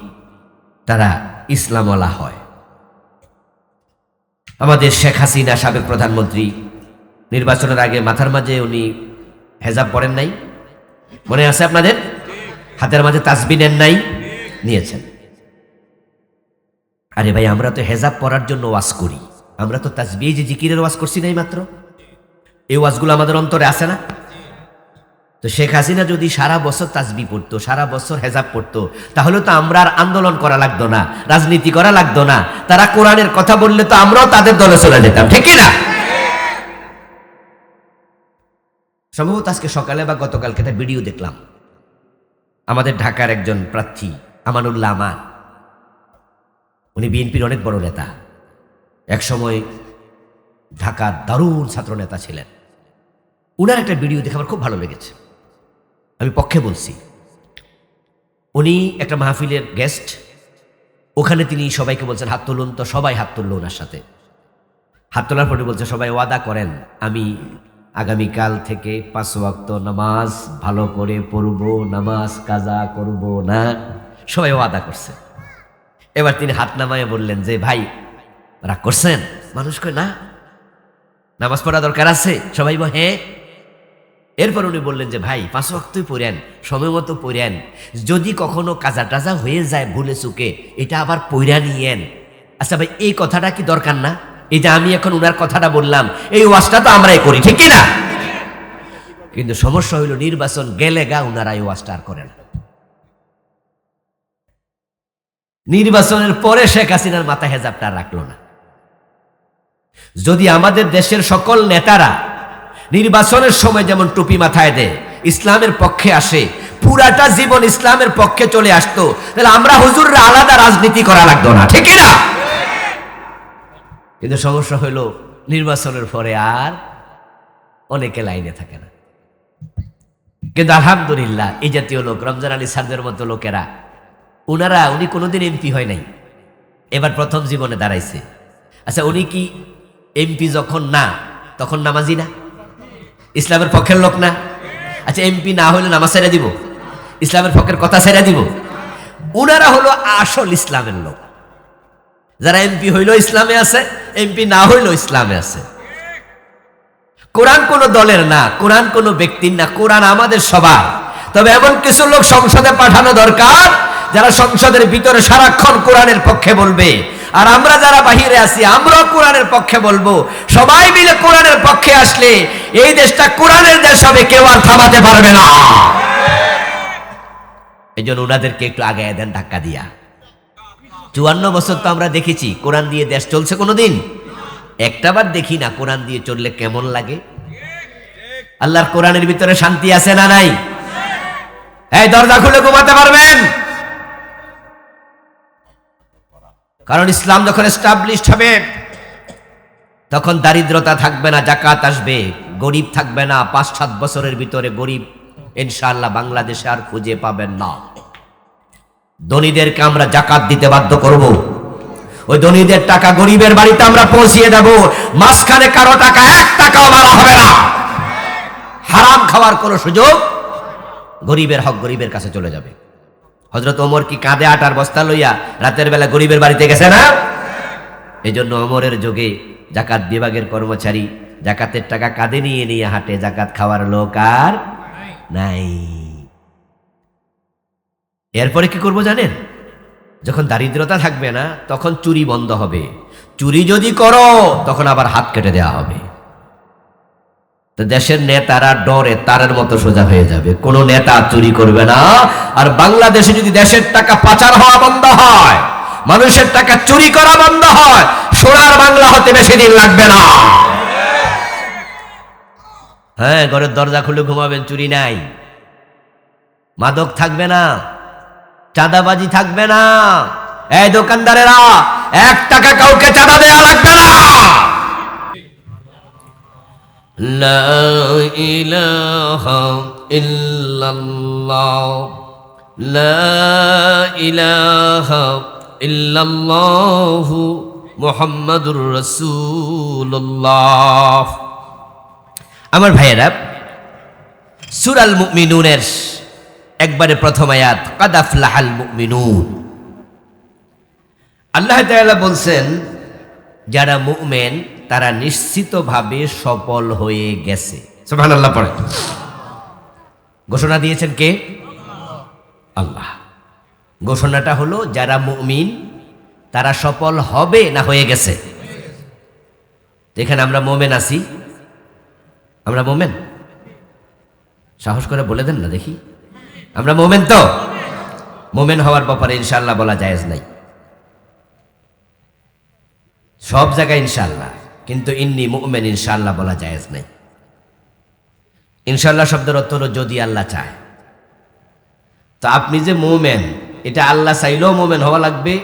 তারা ইসলামওয়ালা হয়। আমাদের শেখ হাসিনা সাবেক প্রধানমন্ত্রী নির্বাচনের আগে মাথার মাঝে উনি হেজাব পরেন নাই, মনে আছে আপনাদের? হাতের মাঝে তাসবিহ নেন নাই? নিয়েছেন। আরে ভাই, আমরা তো হেজাব পরার জন্য ওয়াজ করি, আমরা তো তাসবিহ যে জিকিরের ওয়াজ করছি নাই মাত্র। এই ওয়াজগুলো আমাদের অন্তরে আছে না? তো শেখ হাসিনা যদি সারা বছর তাসবিহ পড়তো, সারা বছর হেজাব পড়তো, তাহলে তো আমরা আর আন্দোলন করা লাগতো না, রাজনীতি করা লাগতো না। তারা কোরআনের কথা বললে তো আমরাও তাদের দলে চলে যেতাম, ঠিক না? সম্ভবত আজকে সকালে বা গতকালকে একটা ভিডিও দেখলাম, আমাদের ঢাকার একজন প্রার্থী আমানুল্লাহ আমান, উনি বিএনপির অনেক বড় নেতা, একসময় ঢাকার দারুণ ছাত্র নেতা ছিলেন। উনার একটা ভিডিও দেখে আমার খুব ভালো লেগেছে, আমি পক্ষে বলছি। উনি একটা মাহফিলের গেস্ট, ওখানে তিনি সবাইকে বলছেন হাত তুলুন, তো সবাই হাত তুললো ওনার সাথে। হাত তোলার পরে বলছে সবাই ওয়াদা করেন আমি আগামীকাল থেকে 5 ওয়াক্ত নামাজ ভালো করে পড়ব, নামাজ কাজা করব না। সবাই ওয়াদা করছে। এবার তিনি হাত নামায় বললেন যে ভাই রাগ করছেন? মানুষ কয় না, নামাজ পড়া দরকার আছে। সবাই বলে হ্যাঁ। এরপর উনি বললেন যে ভাই 5 ওয়াক্তই পড়েন, সময় মতো পড়েন, যদি কখনো কাজা টাজা হয়ে যায় ভুলে চুকে এটা আবার পড়া নিয়েন। আচ্ছা ভাই, এই কথাটা কি দরকার না? এই যে আমি এখন উনার কথাটা বললাম, এই ওয়াজটা তো আমরাই করি, ঠিক কিনা? কিন্তু সমস্যা হইল নির্বাচন গেলে গা উনারা এই ওয়াজটা আর করে না। নির্বাচনের পরে শেখ হাসিনার মাথা হেজাবটা রাখলো না। যদি আমাদের দেশের সকল নেতারা নির্বাচনের সময় যেমন টুপি মাথায় দেয়, ইসলামের পক্ষে আসে, পুরাটা জীবন ইসলামের পক্ষে চলে আসতো, তাহলে আমরা হুজুররা আলাদা রাজনীতি করা লাগতো না, ঠিক কিনা? কিন্তু সমস্যা হইল নির্বাচনের পরে আর অনেকে লাইনে থাকে না। কিন্তু আলহামদুলিল্লাহ এই জাতীয় লোক, রমজান আলী স্যারদের মতো লোকেরা, উনি কোনোদিন এমপি হয় নাই, এবার প্রথম জীবনে দাঁড়াইছে। আচ্ছা, উনি কি এমপি যখন না তখন নামাজি না? ইসলামের পক্ষের লোক না? আচ্ছা, এমপি না হইলে নামাজ ছেড়ে দিব? ইসলামের পক্ষের কথা ছেড়ে দিব? উনারা হলো আসল ইসলামের লোক। যারা এমপি হইল ইসলামে আছে, এমপি না হইল ইসলামে আছে। কোরআন কোন দলের না, কোরআন কোন ব্যক্তির না, কোরআন আমাদের সবার। তবে এমন কিছু লোক সংসদে পাঠানো দরকার যারা সংসদের ভিতরে সারাক্ষণ কোরআনের পক্ষে বলবে, আর আমরা যারা বাহিরে আছি আমরাও কোরআনের পক্ষে বলবো। সবাই মিলে কোরআনের পক্ষে আসলে এই দেশটা কোরআনের দেশ হবে, কেউ আর থামাতে পারবে না। এই জন্য ওনাদেরকে একটু আগে দেন ধাক্কা দিয়া। 54 বছর তো আমরা দেখেছি কোরআন দিয়ে দেশ চলছে কোনোদিন? একটাবার দেখি না কোরআন দিয়ে চললে কেমন লাগে। আল্লাহর কোরআনের ভিতরে শান্তি আছে না নাই? এই দরজা খুলে ঘুমাতে পারবেন? কারণ ইসলাম যখন এস্টাবলিশড হবে তখন দারিদ্রতা থাকবে না, জাকাত আসবে, গরিব থাকবে না। 5-7 বছরের ভিতরে গরিব ইনশাআল্লাহ বাংলাদেশে আর খুঁজে পাবেন না। ধনীদেরকে আমরা জাকাত দিতে বাধ্য করব। ওই ধনীদের টাকা গরিবের বাড়িতে আমরা পৌঁছিয়ে দেব। মাঝখানে কারো টাকা 1 টাকাও মারা হবে না। হারাম খাওয়ার কোনো সুযোগ, গরিবের হক গরিবের কাছে চলে যাবে। হযরত ওমর কি কাঁধে আটার বস্তা লইয়া রাতের বেলা গরিবের বাড়িতে গেছে না? এই জন্য ওমরের যুগে জাকাত বিভাগের কর্মচারী জাকাতের টাকা কাঁধে নিয়ে নিয়ে হাঁটে, জাকাত খাওয়ার লোক আর নাই। এরপরে কি করব জানেন? যখন দারিদ্রতা থাকবে না তখন চুরি বন্ধ হবে। চুরি যদি করো তখন আবার হাত কেটে দেওয়া হবে। তো দেশের নেতারা ডরে তারের মতো সোজা হয়ে যাবে, কোন নেতা চুরি করবে না। আর বাংলাদেশে যদি দেশের টাকা পাচার হওয়া বন্ধ হয়, মানুষের টাকা চুরি করা বন্ধ হয়, সোনার বাংলা হতে বেশি দিন লাগবে না। হ্যাঁ, ঘরের দরজা খুলে ঘুমাবেন, চুরি নাই, মাদক থাকবে না, চাঁদাবাজি থাকবে না। এই দোকানদারেরা 1 টাকা কাউকে চাঁদা দেওয়া লাগবে না। লা ইলাহা ইল্লাল্লাহ, লা ইলাহা ইল্লাল্লাহু মুহাম্মাদুর রাসূলুল্লাহ। আমার ভাইয়েরা, সূরাল মুমিনুনের একবারে প্রথম আয়াত, কাদ আফলাহাল মুমিনুন। আল্লাহ তাআলা বলছেন যারা মুমিন তারা নিশ্চিতভাবে সফল হয়ে গেছে। সুবহানাল্লাহ পড়ে। ঘোষণা দিয়েছেন কে? আল্লাহ। ঘোষণাটা হলো যারা মুমিন তারা সফল হবে না হয়ে গেছে? এখানে আমরা মুমিন আছি, আমরা মুমিন? সাহস করে বলে দেন না দেখি, আমরা মুমিন তো? মুমিন হওয়ার ব্যাপারে ইনশাআল্লাহ বলা জায়েজ নাই। সব জায়গায় ইনশাআল্লাহ, কিন্তু ইন্নী মুমিন ইনশাআল্লাহ বলা জায়েজ নাই। ইনশাআল্লাহ শব্দের অর্থ হলো যদি আল্লাহ চায়। তো আপনি যে মুমিন, এটা আল্লাহ চাইলেও মুমিন হওয়া লাগবে।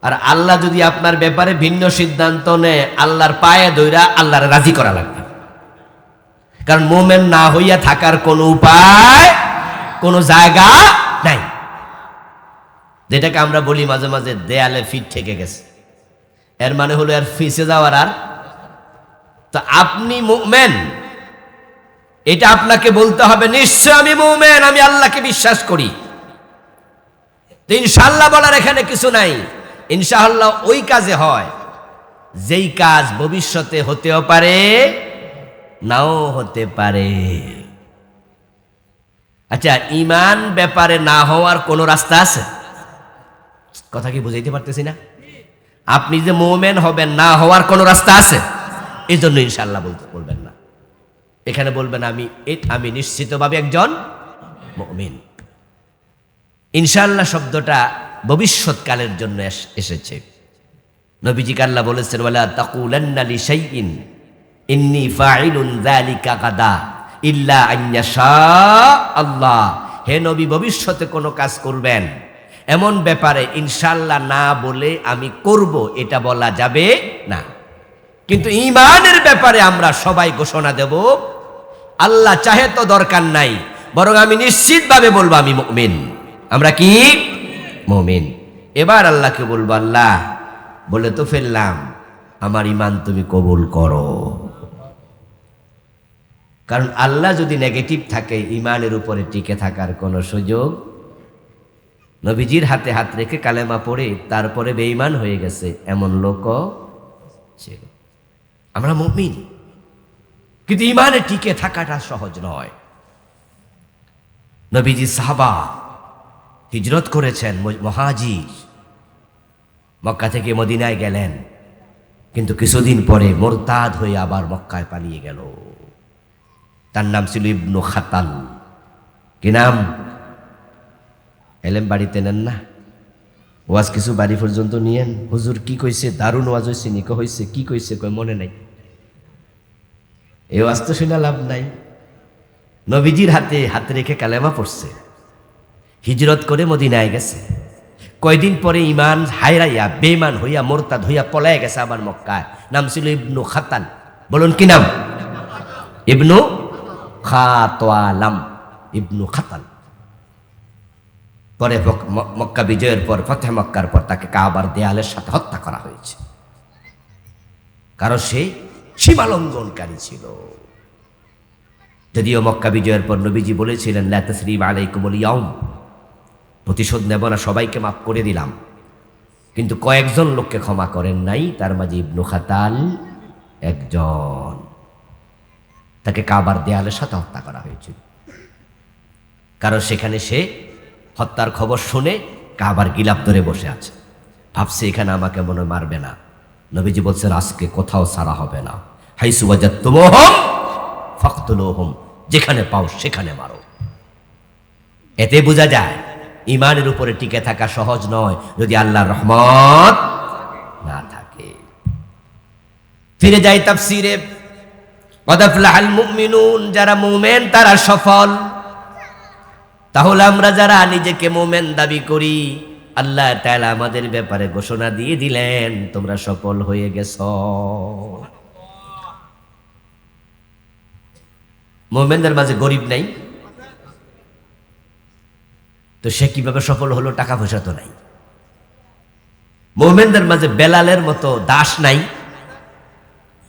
আর আল্লাহ যদি আপনার ব্যাপারে ভিন্ন সিদ্ধান্ত নেয়, আল্লাহর পায়ে ধইরা আল্লাহর রাজি করা লাগবে। কারণ মুমিন না হইয়া থাকার কোনো উপায়, কোনো জায়গা নাই। যেটাকে আমরা বলি মাঝে মাঝে দেয়ালে ফিট ঠেকে গেছে, এর মানে হলো এর ফিসে যাওয়ার আর। তো আপনি মুমিন, এটা আপনাকে বলতে হবে নিশ্চয় আমি মুমিন, আমি আল্লাহকে বিশ্বাস করি। তো ইনশাআল্লাহ বলার এখানে কিছু নাই। ইনশাআল্লাহ ওই কাজে হয় যেই কাজ ভবিষ্যতে হতেও পারে নাও হতে পারে। আচ্ছা, ঈমান ব্যাপারে না হওয়ার কোনো রাস্তা আছে? কথা কি বুঝাইতে পারতেছি না? আপনি যে মুমিন হবেন, না হওয়ার কোনো রাস্তা আছে? এই জন্য ইনশাআল্লাহ বলবেন না। এখানে বলবেন আমি নিশ্চিতভাবে একজন মুমিন। ইনশাআল্লাহ শব্দটা ভবিষ্যৎকালের জন্য এসেছে। নবীজিকে আল্লাহ বলেছেন, ওয়ালা তাকুলান্না লিশাইইন ইন্নী ফাইলুন যালিকা গাদা ইল্লা আন ইয়াশা আল্লাহ। হে নবী, ভবিষ্যতে কোনো কাজ করবেন এমন ব্যাপারে ইনশাআল্লাহ না বলে আমি করব এটা বলা যাবে না। কিন্তু ঈমানের ব্যাপারে আমরা সবাই ঘোষণা দেব, আল্লাহ চাহে তো দরকার নাই, বরং আমি নিশ্চিতভাবে বলবো আমি মুমিন। আমরা কি মুমিন। এবার আল্লাহকে বলবো, আল্লাহ বলে তো ফেললাম, আমার ঈমান তুমি কবুল করো। কারণ আল্লাহ যদি নেগেটিভ থাকে, ঈমানের উপরে টিকে থাকার কোনো সুযোগ। নবীজির হাতে হাত রেখে কালেমা পড়ে তারপরে বেঈমান হয়ে গেছে এমন লোকও ছিল। আমরা মুমিন, কিন্তু ঈমানে টিকে থাকাটা সহজ নয়। নবীজি সাহাবা হিজরত করেছেন, মুহাজির, মক্কা থেকে মদিনায় গেলেন, কিন্তু কিছুদিন পরে মুরতাদ হয়ে আবার মক্কায় পালিয়ে গেল। তার নাম ছিল ইবনু খাতাল। কি নাম? এলেম বাড়িতে নেন না, ওয়াজ কিছু বাড়ি পর্যন্ত নিয়েন। হুজুর কি কইছে, দারুণ ওয়াজ হয়েছে, নিকো হয়েছে, কি কইছে কই মনে নাই। এই ওয়াজ তো শুনে লাভ নাই। নবীজির হাতে হাত রেখে কালেমা পড়ছে, হিজরত করে মদিনায় গেছে। কয়দিন পরে ইমান হায়রাইয়া বেঈমান হইয়া মোরতাদ হইয়া পলায় গেছে আবার মক্কায়। নাম ছিল ইবনু খাতাল। বলুন কি নাম? ইবনু খাতালাম, ইবনু খাতাল। পরে মক্কা বিজয়ের পর, ফতেহ মক্কার পর তাকে কাবার দেয়ালের সাথে হত্যা করা হয়েছে, কারণ সে সীমালঙ্ঘনকারী ছিল। যদিও মক্কা বিজয়ের পর নবীজি বলেছিলেন লা তাসরিবা আলাইকুমুল ইয়াউম, প্রতিশোধ নেব না, সবাইকে মাফ করে দিলাম। কিন্তু কয়েকজন লোককে ক্ষমা করেন নাই, তার মাঝে ইবনু খাতাল একজন। তাকে কাবার দেয়ালের সাথে হত্যা করা হয়েছিল, কারণ সেখানে সে হত্যার খবর শুনে কাবার গিলাপ ধরে বসে আছে, ভাবছে এখানে আমাকে মনে মারবে না। নবীজি বলছেন আজকে কোথাও ছাড়া হবে না, হাইসু ওয়াজাদতুমুহুম ফাকতুলুহুম, যেখানে পাও সেখানে মারো। এতে বোঝা যায় ইমানের উপরে টিকে থাকা সহজ নয় যদি আল্লাহর রহমত না থাকে। ফিরে যাই তাফসীরে। ক্বাদ আফলাহাল মুমিনুন, যারা মুমিন তারা সফল। তাহলে আমরা যারা নিজেকে মুমিন দাবি করি, আল্লাহ তাআলা আমাদের ব্যাপারে ঘোষণা দিয়ে দিলেন তোমরা সফল হয়ে গেছো। মুমিনদের মাঝে গরিব নাই, তো সে কিভাবে সফল হলো? টাকা পয়সা তো নাই। মুমিনদের মাঝে বেলালের মতো দাস নাই,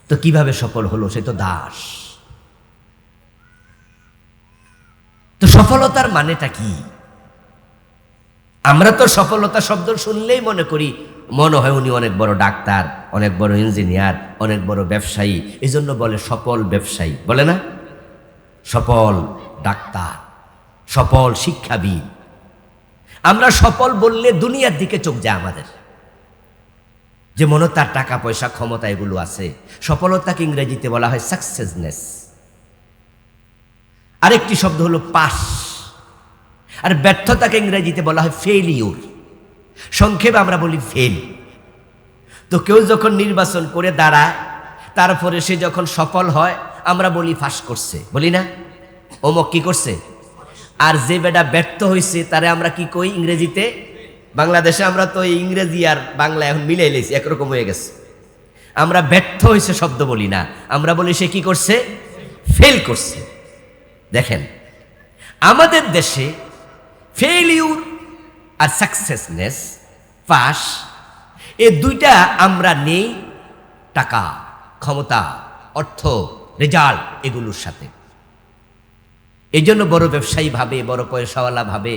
তো কিভাবে সফল হলো? সে তো দাস। তো সফলতার মানেটা কি? আমরা তো সফলতা শব্দ শুনলেই মনে হয় উনি অনেক বড় ডাক্তার, অনেক বড় ইঞ্জিনিয়ার, অনেক বড় ব্যবসায়ী। এই জন্য বলে সফল ব্যবসায়ী, বলে না? সফল ডাক্তার, সফল শিক্ষাবিদ। আমরা সফল বললে দুনিয়ার দিকে চোখ যায় আমাদের, যে মনে তার টাকা পয়সা ক্ষমতা এগুলো আছে। সফলতাকে ইংরেজিতে বলা হয় সাকসেসনেস। আরেকটি শব্দ হলো পাস। আর ব্যর্থতাকে ইংরেজিতে বলা হয় ফেইলিউর। সংক্ষেপে আমরা বলি ফেল। তো কেউ যখন নির্বাচন করে দাঁড়ায়, তারপরে সে যখন সফল হয়, আমরা বলি ফাঁস করছে, বলি না? অমুক কি করছে। আর যে বেটা ব্যর্থ হয়েছে তারে আমরা কি কই ইংরেজিতে? বাংলাদেশে আমরা তো ইংরেজি আর বাংলা এখন মিলাই লেছি, একরকম হয়ে গেছে। আমরা ব্যর্থ হয়েছে শব্দ বলি না, আমরা বলি সে কি করছে? ফেল করছে। দেখেন, আমাদের দেশে ফেইলিউর আর সাকসেসনেস, পাস, এই দুইটা আমরা নেই টাকা, ক্ষমতা, অর্থ, রেজাল্ট এগুলোর সাথে। এই জন্য বড় ব্যবসায়ী ভাবে, বড় পয়সাওয়ালা ভাবে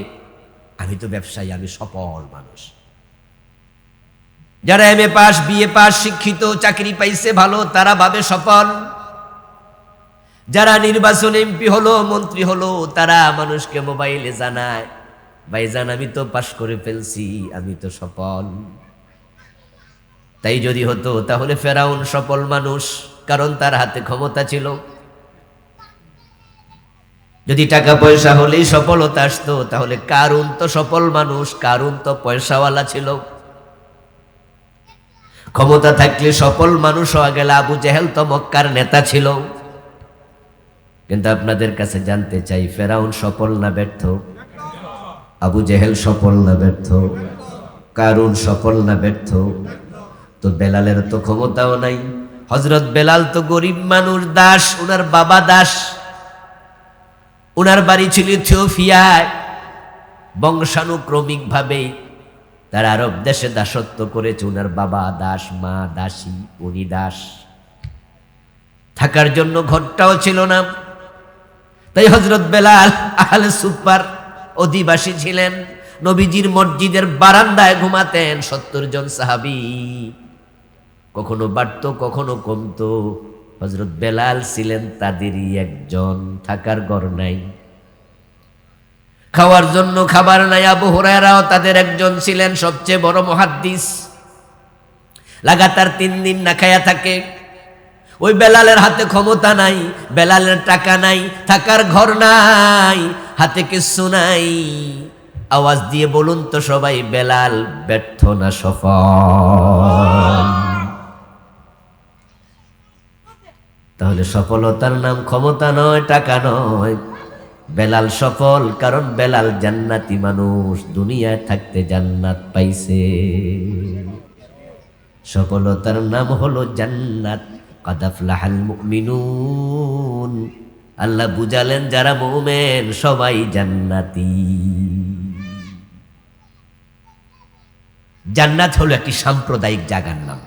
আমি তো ব্যবসায়ী, আমি সফল মানুষ। যারা এমএ পাস, বিএ পাস, শিক্ষিত, চাকরি পাইছে ভালো, তারা ভাবে সফল। যারা নির্বাচন এমপি হলো, মন্ত্রী হলো, তারা মানুষকে মোবাইলে জানায় ভাইজান আমি তো পাস করে ফেলছি, আমি তো সফল। তাই যদি হতো তাহলে ফেরাউন সফল মানুষ, কারণ তার হাতে ক্ষমতা ছিল। যদি টাকা পয়সা হলেই সফলতা আসতো, তাহলে কারুন তো সফল মানুষ, কারুন তো পয়সাওয়ালা ছিল। ক্ষমতা থাকলে সফল মানুষ হওয়া গেল। আবু জেহেল তো মক্কার নেতা ছিল। কিন্তু আপনাদের কাছে জানতে চাই, ফেরাউন সফল না ব্যর্থ? আবু জেহেল সফল না ব্যর্থ? কারুন সফল না ব্যর্থ? তো বেলালের তো ক্ষমতাও নাই। হযরত বেলাল তো গরিব মানুষ, দাস, উনার বাবা দাস। উনার বাড়ি ছিল ইথিওপিয়ায়। বংশানুক্রমিক ভাবে তারা আরব দেশে দাসত্ব করেছে। উনার বাবা দাস, মা দাসী, উনি দাস। থাকার জন্য ঘরটাও ছিল না। তাই হযরত বেলাল আহলে সুপার অধিবাসী ছিলেন। নবীজির মসজিদের বারান্দায় ঘুমাতেন 70 জন সাহাবী। কখনো বাড়তো, কখনো কমতো। হযরত বেলাল ছিলেন তাদেরই একজন। থাকার ঘর নাই, খাওয়ার জন্য খাবার নাই। আবু হুরায়রাও তাদের একজন ছিলেন, সবচেয়ে বড় মুহাদ্দিস। লাগাতার 3 দিন না খায়া থাকে। ওই বেলালের হাতে ক্ষমতা নাই, বেলালের টাকা নাই, থাকার ঘর নাই, হাতে কিছু নাই। আওয়াজ দিয়ে বলুন তো সবাই, বেলাল ব্যর্থ না সফল? তাহলে সফলতার নাম ক্ষমতা নয়, টাকা নয়। বেলাল সফল, কারণ বেলাল জান্নাতি মানুষ, দুনিয়ায় থাকতে জান্নাত পাইছে। সফলতার নাম হলো জান্নাত। কাদ আফলাহাল মুমিনুন, আল্লাহ বুঝালেন যারা মুমিন সবাই জান্নাতি। জান্নাত হলো একটি সাম্প্রদায়িক জায়গার নাম।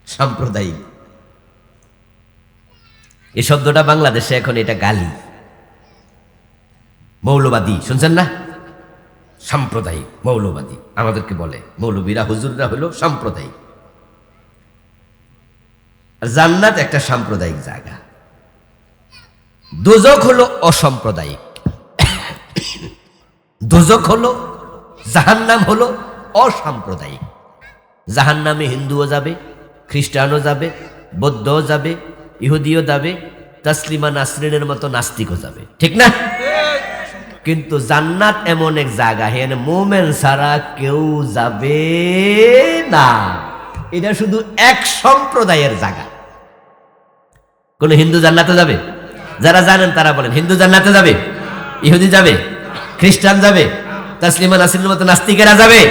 সাম্প্রদায়িক, এই শব্দটা বাংলাদেশে এখন এটা গালি। মৌলবাদী শুনছেন না? সাম্প্রদায়িক, মৌলবাদী আমাদেরকে বলে। মৌলবীরা, হুজুররা হলো সাম্প্রদায়িক। আর জান্নাত একটা সাম্প্রদায়িক জায়গা। দোজখ হলো অসাম্প্রদায়িক। দোজখ হলো, জাহান্নাম হলো অসাম্প্রদায়িক। জাহান্নামে হিন্দুও যাবে, খ্রিস্টানও যাবে, বৌদ্ধও যাবে, ইহুদিও যাবে, তাসলিমা নাসরিনের মতো নাস্তিকও যাবে, ঠিক না? কিন্তু জান্নাত এমন এক জায়গা, হেন মোমেন ছাড়া কেউ যাবে না। এটা শুধু এক সম্প্রদায়ের জায়গা। কোন হিন্দু জান্নাতে যাবে? যারা জানেন তারা বলেন, হিন্দু জান্নাতে যাবে? ইহুদি যাবে? খ্রিস্টান যাবে? তাসলিমা নাসরিনের মতো নাস্তিকেরা যাবে?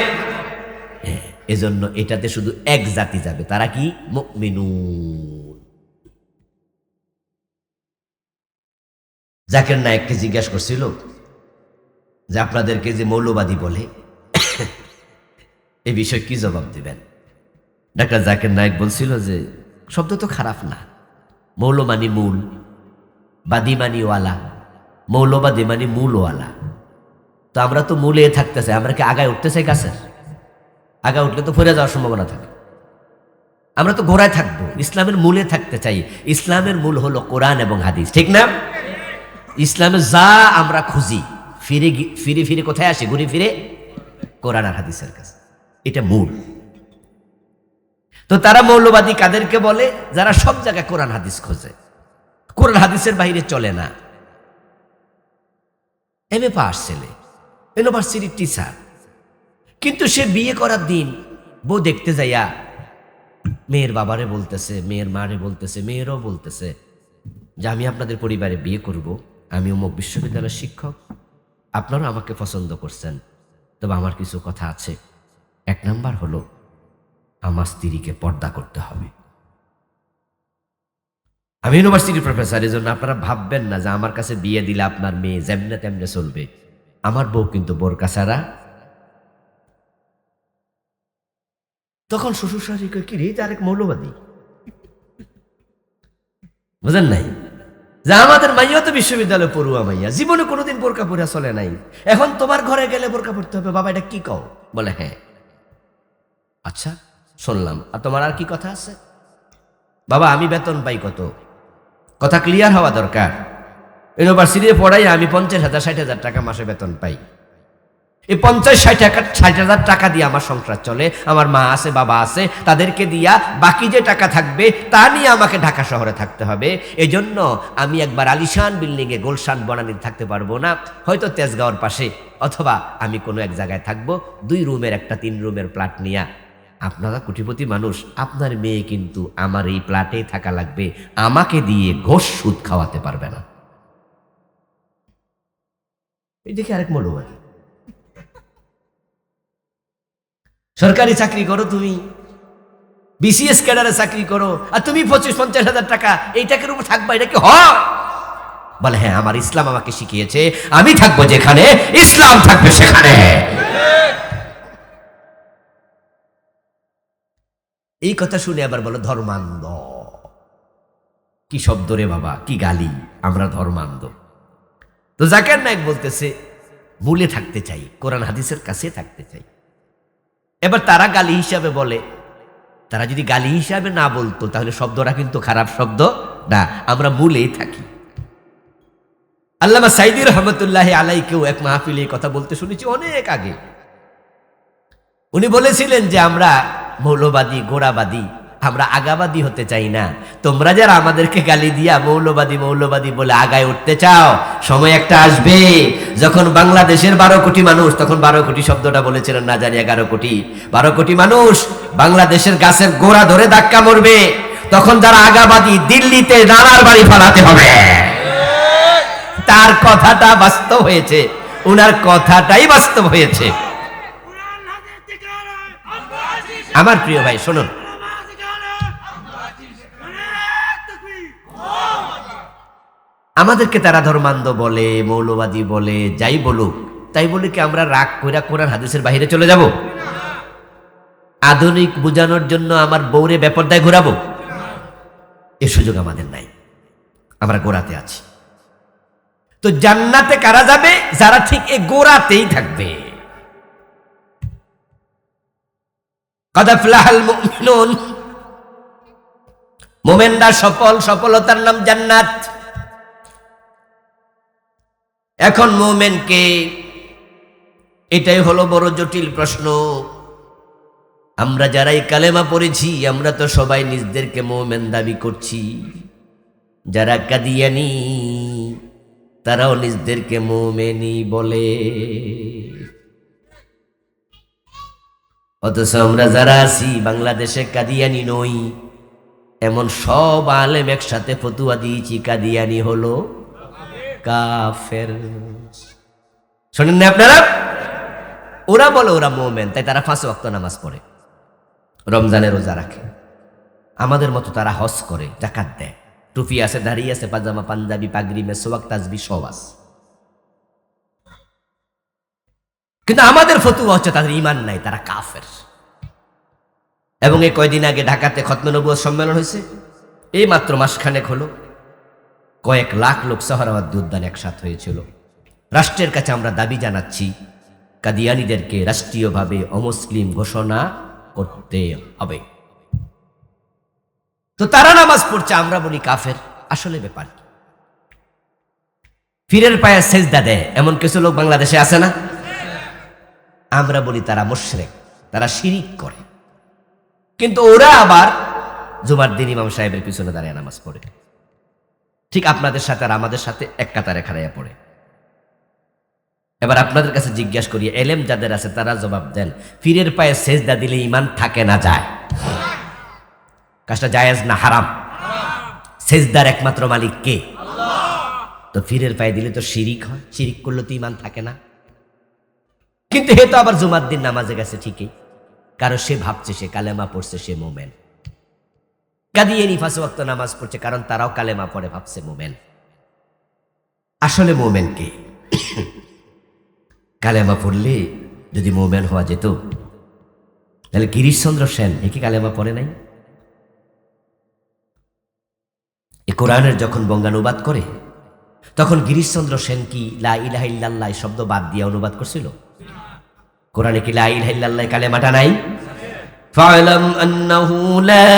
এজন্য এটাতে শুধু এক জাতি যাবে, তারা কি? মুমিনুন। জাকির নায়েককে জিজ্ঞাসা করছিল যে আপনাদেরকে যে মৌলবাদী বলে এ বিষয়ে কি জবাব দিবেন? ডাক্তার জাকির নায়েক বলছিল যে শব্দ তো খারাপ না, মৌল মানি মূল, বাদী মানি ওয়ালা, মৌলবাদী মানি মূলওয়ালা। তো আমরা তো মূলে থাকতে চাই, আমরা কি আগায় উঠতে চাই? গাছের আগা উঠলে তো ফিরে যাওয়ার সম্ভাবনা থাকে। আমরা তো গোড়ায় থাকবো, ইসলামের মূলে থাকতে চাই। ইসলামের মূল হলো কোরআন এবং হাদিস, ঠিক না? ইসলামে যা আমরা খুঁজি ফিরে ফিরে ফিরে কোথায় আসে? ঘুরে ফিরে কোরআন আর হাদিসের কাছে। এটা মূল। তো তারা মৌলবাদী কাদেরকে বলে? যারা সব জায়গায় কোরআন হাদিস খোঁজে, কোরআন হাদিসের বাইরে চলে না। এমএ পাস ছেলে, ইউনিভার্সিটির টিচার, কিন্তু সে বিয়ে করার দিন বউ দেখতে যাইয়া মেয়ের বাবারে বলতেছে, মেয়ের মারে বলতেছে, মেয়েরও বলতেছে যে আমি আপনাদের পরিবারে বিয়ে করব, আমি অমুক বিশ্ববিদ্যালয়ের শিক্ষক, আপনারাও আমাকে পছন্দ করছেন, তবে আমার কিছু কথা আছে। 1 নাম্বার হলো আমার স্ত্রীকে পর্দা করতে হবে। আমি ইউনিভার্সিটির প্রফেসর, এই জন্য আপনারা ভাববেন না যে আমার কাছে বিয়ে দিলে আপনার মেয়ে যেমনে তেমনে চলবে। আমার বউ কিন্তু বোরকা ছাড়া। তখন শ্বশুর শাশুড়ি কয়, কি রে, আরেক মৌলবাদী, বুঝেন নাই? যে আমাদের মাইয়া তো বিশ্ববিদ্যালয়ে পড়ুয়া মাইয়া, জীবনে কোনোদিন বোরকা পরে চলে নাই, এখন তোমার ঘরে গেলে বোরকা পড়তে হবে। বাবা এটা কি কও? বলে হ্যাঁ। আচ্ছা শুনলাম, আর তোমার আর কি কথা আছে? বাবা আমি বেতন পাই কত, কথা ক্লিয়ার হওয়া দরকার। ইউনিভার্সিটিতে পড়াই আমি 50,000 60,000 টাকা মাসে বেতন পাই। এই 50-60,000 টাকা দিয়ে আমার সংসার চলে। আমার মা আছে, বাবা আছে, তাদেরকে দিয়া বাকি যে টাকা থাকবে তা নিয়ে আমাকে ঢাকা শহরে থাকতে হবে। এই জন্য আমি একবার আলিশান বিল্ডিংয়ে গুলশান বনানীতে থাকতে পারবো না, হয়তো তেজগাঁওর পাশে, অথবা আমি কোনো এক জায়গায় থাকবো 2 রুমের একটা 3 রুমের ফ্ল্যাট নিয়ে। আপনারা কোটিপতি মানুষ, আপনার মেয়ে কিন্তু আমার এই ফ্ল্যাটেই থাকা লাগবে, আমাকে দিয়ে ঘোষ সুদ খাওয়াতে পারবে না। এই দেখি আরেক মৌলবাদী। সরকারি চাকরি করো তুমি, বিসিএস ক্যাডারে চাকরি করো, আর তুমি 25-50,000 টাকা এই টাকার উপর থাকবা, এটা কি হয়? বলে হ্যাঁ, আমার ইসলাম আমাকে শিখিয়েছে আমি থাকবো যেখানে ইসলাম থাকবে সেখানে। এই কথা শুনে আবার বলো ধর্মান্ধ। কি শব্দ রে বাবা, কি গালি! আমরা ধর্মান্ধ। তো জাকির নায়েক বলতেছে মূলে থাকতে চাই, কোরআন হাদিসের কাছে থাকতে চাই। এবার তারা গালি হিসাবে বলে, তারা যদি গালি হিসাবে না বলতো তাহলে শব্দটা কিন্তু খারাপ শব্দ না, আমরা মূলেই থাকি। আল্লামা সাইদী রহমতুল্লাহ আলাইকেও এক মাহফিলে কথা বলতে শুনেছি অনেক আগে। উনি বলেছিলেন যে আমরা মৌলবাদী, গোড়াবাদী, আমরা আগাবাদী হতে চাই না। তোমরা যারা আমাদেরকে গালি দিয়া মৌলবাদী মৌলবাদী বলে আগায় উঠতে চাও, সময় একটা আসবে যখন বাংলাদেশের 12 কোটি মানুষ, তখন 12 কোটি শব্দটা বলেছিলেন না জানি 11 কোটি, 12 কোটি মানুষ বাংলাদেশের গাছের গোড়া ধরে ধাক্কা মরবে। তখন যারা আগাবাদী দিল্লিতে নানার বাড়ি ফালাতে হবে। তার কথাটা বাস্তব হয়েছে, উনার কথাটাই বাস্তব হয়েছে। আমার প্রিয় ভাই শুনুন, আমাদেরকে তারা ধর্মান্ধ বলে, মৌলবাদী বলে, যাই বলুক, তাই বলে কি আমরা রাগ কইরা কোরআন হাদিসের বাইরে চলে যাব? আধুনিক বোঝানোর জন্য আমার বউরে বেপরদায় ঘোরাবো? এ সুযোগ আমাদের নাই, আমরা গোড়াতে আছি। তো জান্নাতে কারা যাবে? যারা ঠিক এই গোড়াতেই থাকবে। কদ আফলাহাল মুমিনুন, মুমিনরা সফল, সফলতার নাম জান্নাত। এখন মুমিনকে, এটাই হলো বড় জটিল প্রশ্ন। আমরা যারাই কালেমা পড়েছি, আমরা তো সবাই নিজেদেরকে মুমিন দাবি করছি। যারা কাদিয়ানি তারাও নিজেদেরকে মুমিনি বলে, অথচ আমরা যারা আছি বাংলাদেশে কাদিয়ানি নই। এমন সব আলেম একসাথে ফতুয়া দিয়েছি কাদিয়ানি হলো কাফের। শোনেন না আপনারা? ওরা বলে ওরা মুমিন, তাই তারা 5 ওয়াক্ত নামাজ পড়ে, রমজানের রোজা রাখে। আমাদের মতো তারা হজ করে, যাকাত দেয়, টুপি আছে, দাড়ি আছে, পাজামা পাঞ্জাবি পাগড়ি মেসওয়াক তাসবিহ সব আছে। কিন্তু আমাদের ফতুয়া হচ্ছে তাদের ঈমান নাই, তারা কাফের। এবং এই কয়দিন আগে ঢাকাতে খতমে নবুয়ত সম্মেলন হয়েছে, এই মাত্র মাসখানেক হলো, কয়েক লাখ লোক সাহারাওয়াত দুধদান একসাথ হয়েছিল। রাষ্ট্রের কাছে আমরা দাবি জানাচ্ছি কাদিয়ানীদেরকে রাষ্ট্রীয়ভাবে অমুসলিম ঘোষণা করতে হবে। তো তারা নামাজ পড়ছে, আমরা বলি কাফের। আসলে ব্যাপার কি? পীরের পায়ে সেজদা দেয় এমন কিছু লোক বাংলাদেশে আছে না? আমরা বলি তারা মুশরিক, তারা শিরিক করে। কিন্তু ওরা আবার জুমার দিন ইমাম সাহেবের পিছনে দাঁড়িয়ে নামাজ পড়ে। ঠিক আপনাদের সাথে আর আমাদের সাথে এক কাতারে খাড়াইয়া পড়ে। এবার আপনাদের কাছে জিজ্ঞাসা করি, এলেম যাদের আছে তারা জবাব দেন, পীরের পায়ে সেজদা দিলে ঈমান থাকে না যায়? কাজটা জায়েজ না হারাম? সেজদার একমাত্র মালিক কে? তো পীরের পায়ে দিলে তো শিরিক হয়, শিরিক করলে তো ঈমান থাকে না। কিন্তু হে তো আবার জুমার দিন নামাজে গেছে ঠিকই, কারণ সে ভাবছে সে কালেমা পড়ছে, সে মোমেন। কাদিয়ানী 5 ওয়াক্ত নামাজ পড়ছে, কারণ তারাও কালেমা পড়ে, ভাবছে মোমেন। আসলে মোমেন কে? কালেমা পড়লে যদি মোমেন হওয়া যেত, তাহলে গিরিশচন্দ্র সেন একে কালেমা পড়ে নাই? এ কোরআনের যখন বঙ্গানুবাদ করে, তখন গিরিশচন্দ্র সেন কি লা ইলাহা ইল্লাল্লাহ শব্দ বাদ দিয়ে অনুবাদ করছিল? কোরআনে কি লা ইলাহা ইল্লাল্লাহ কালেমাটা নাই? ফা'লাম আন্নাহু লা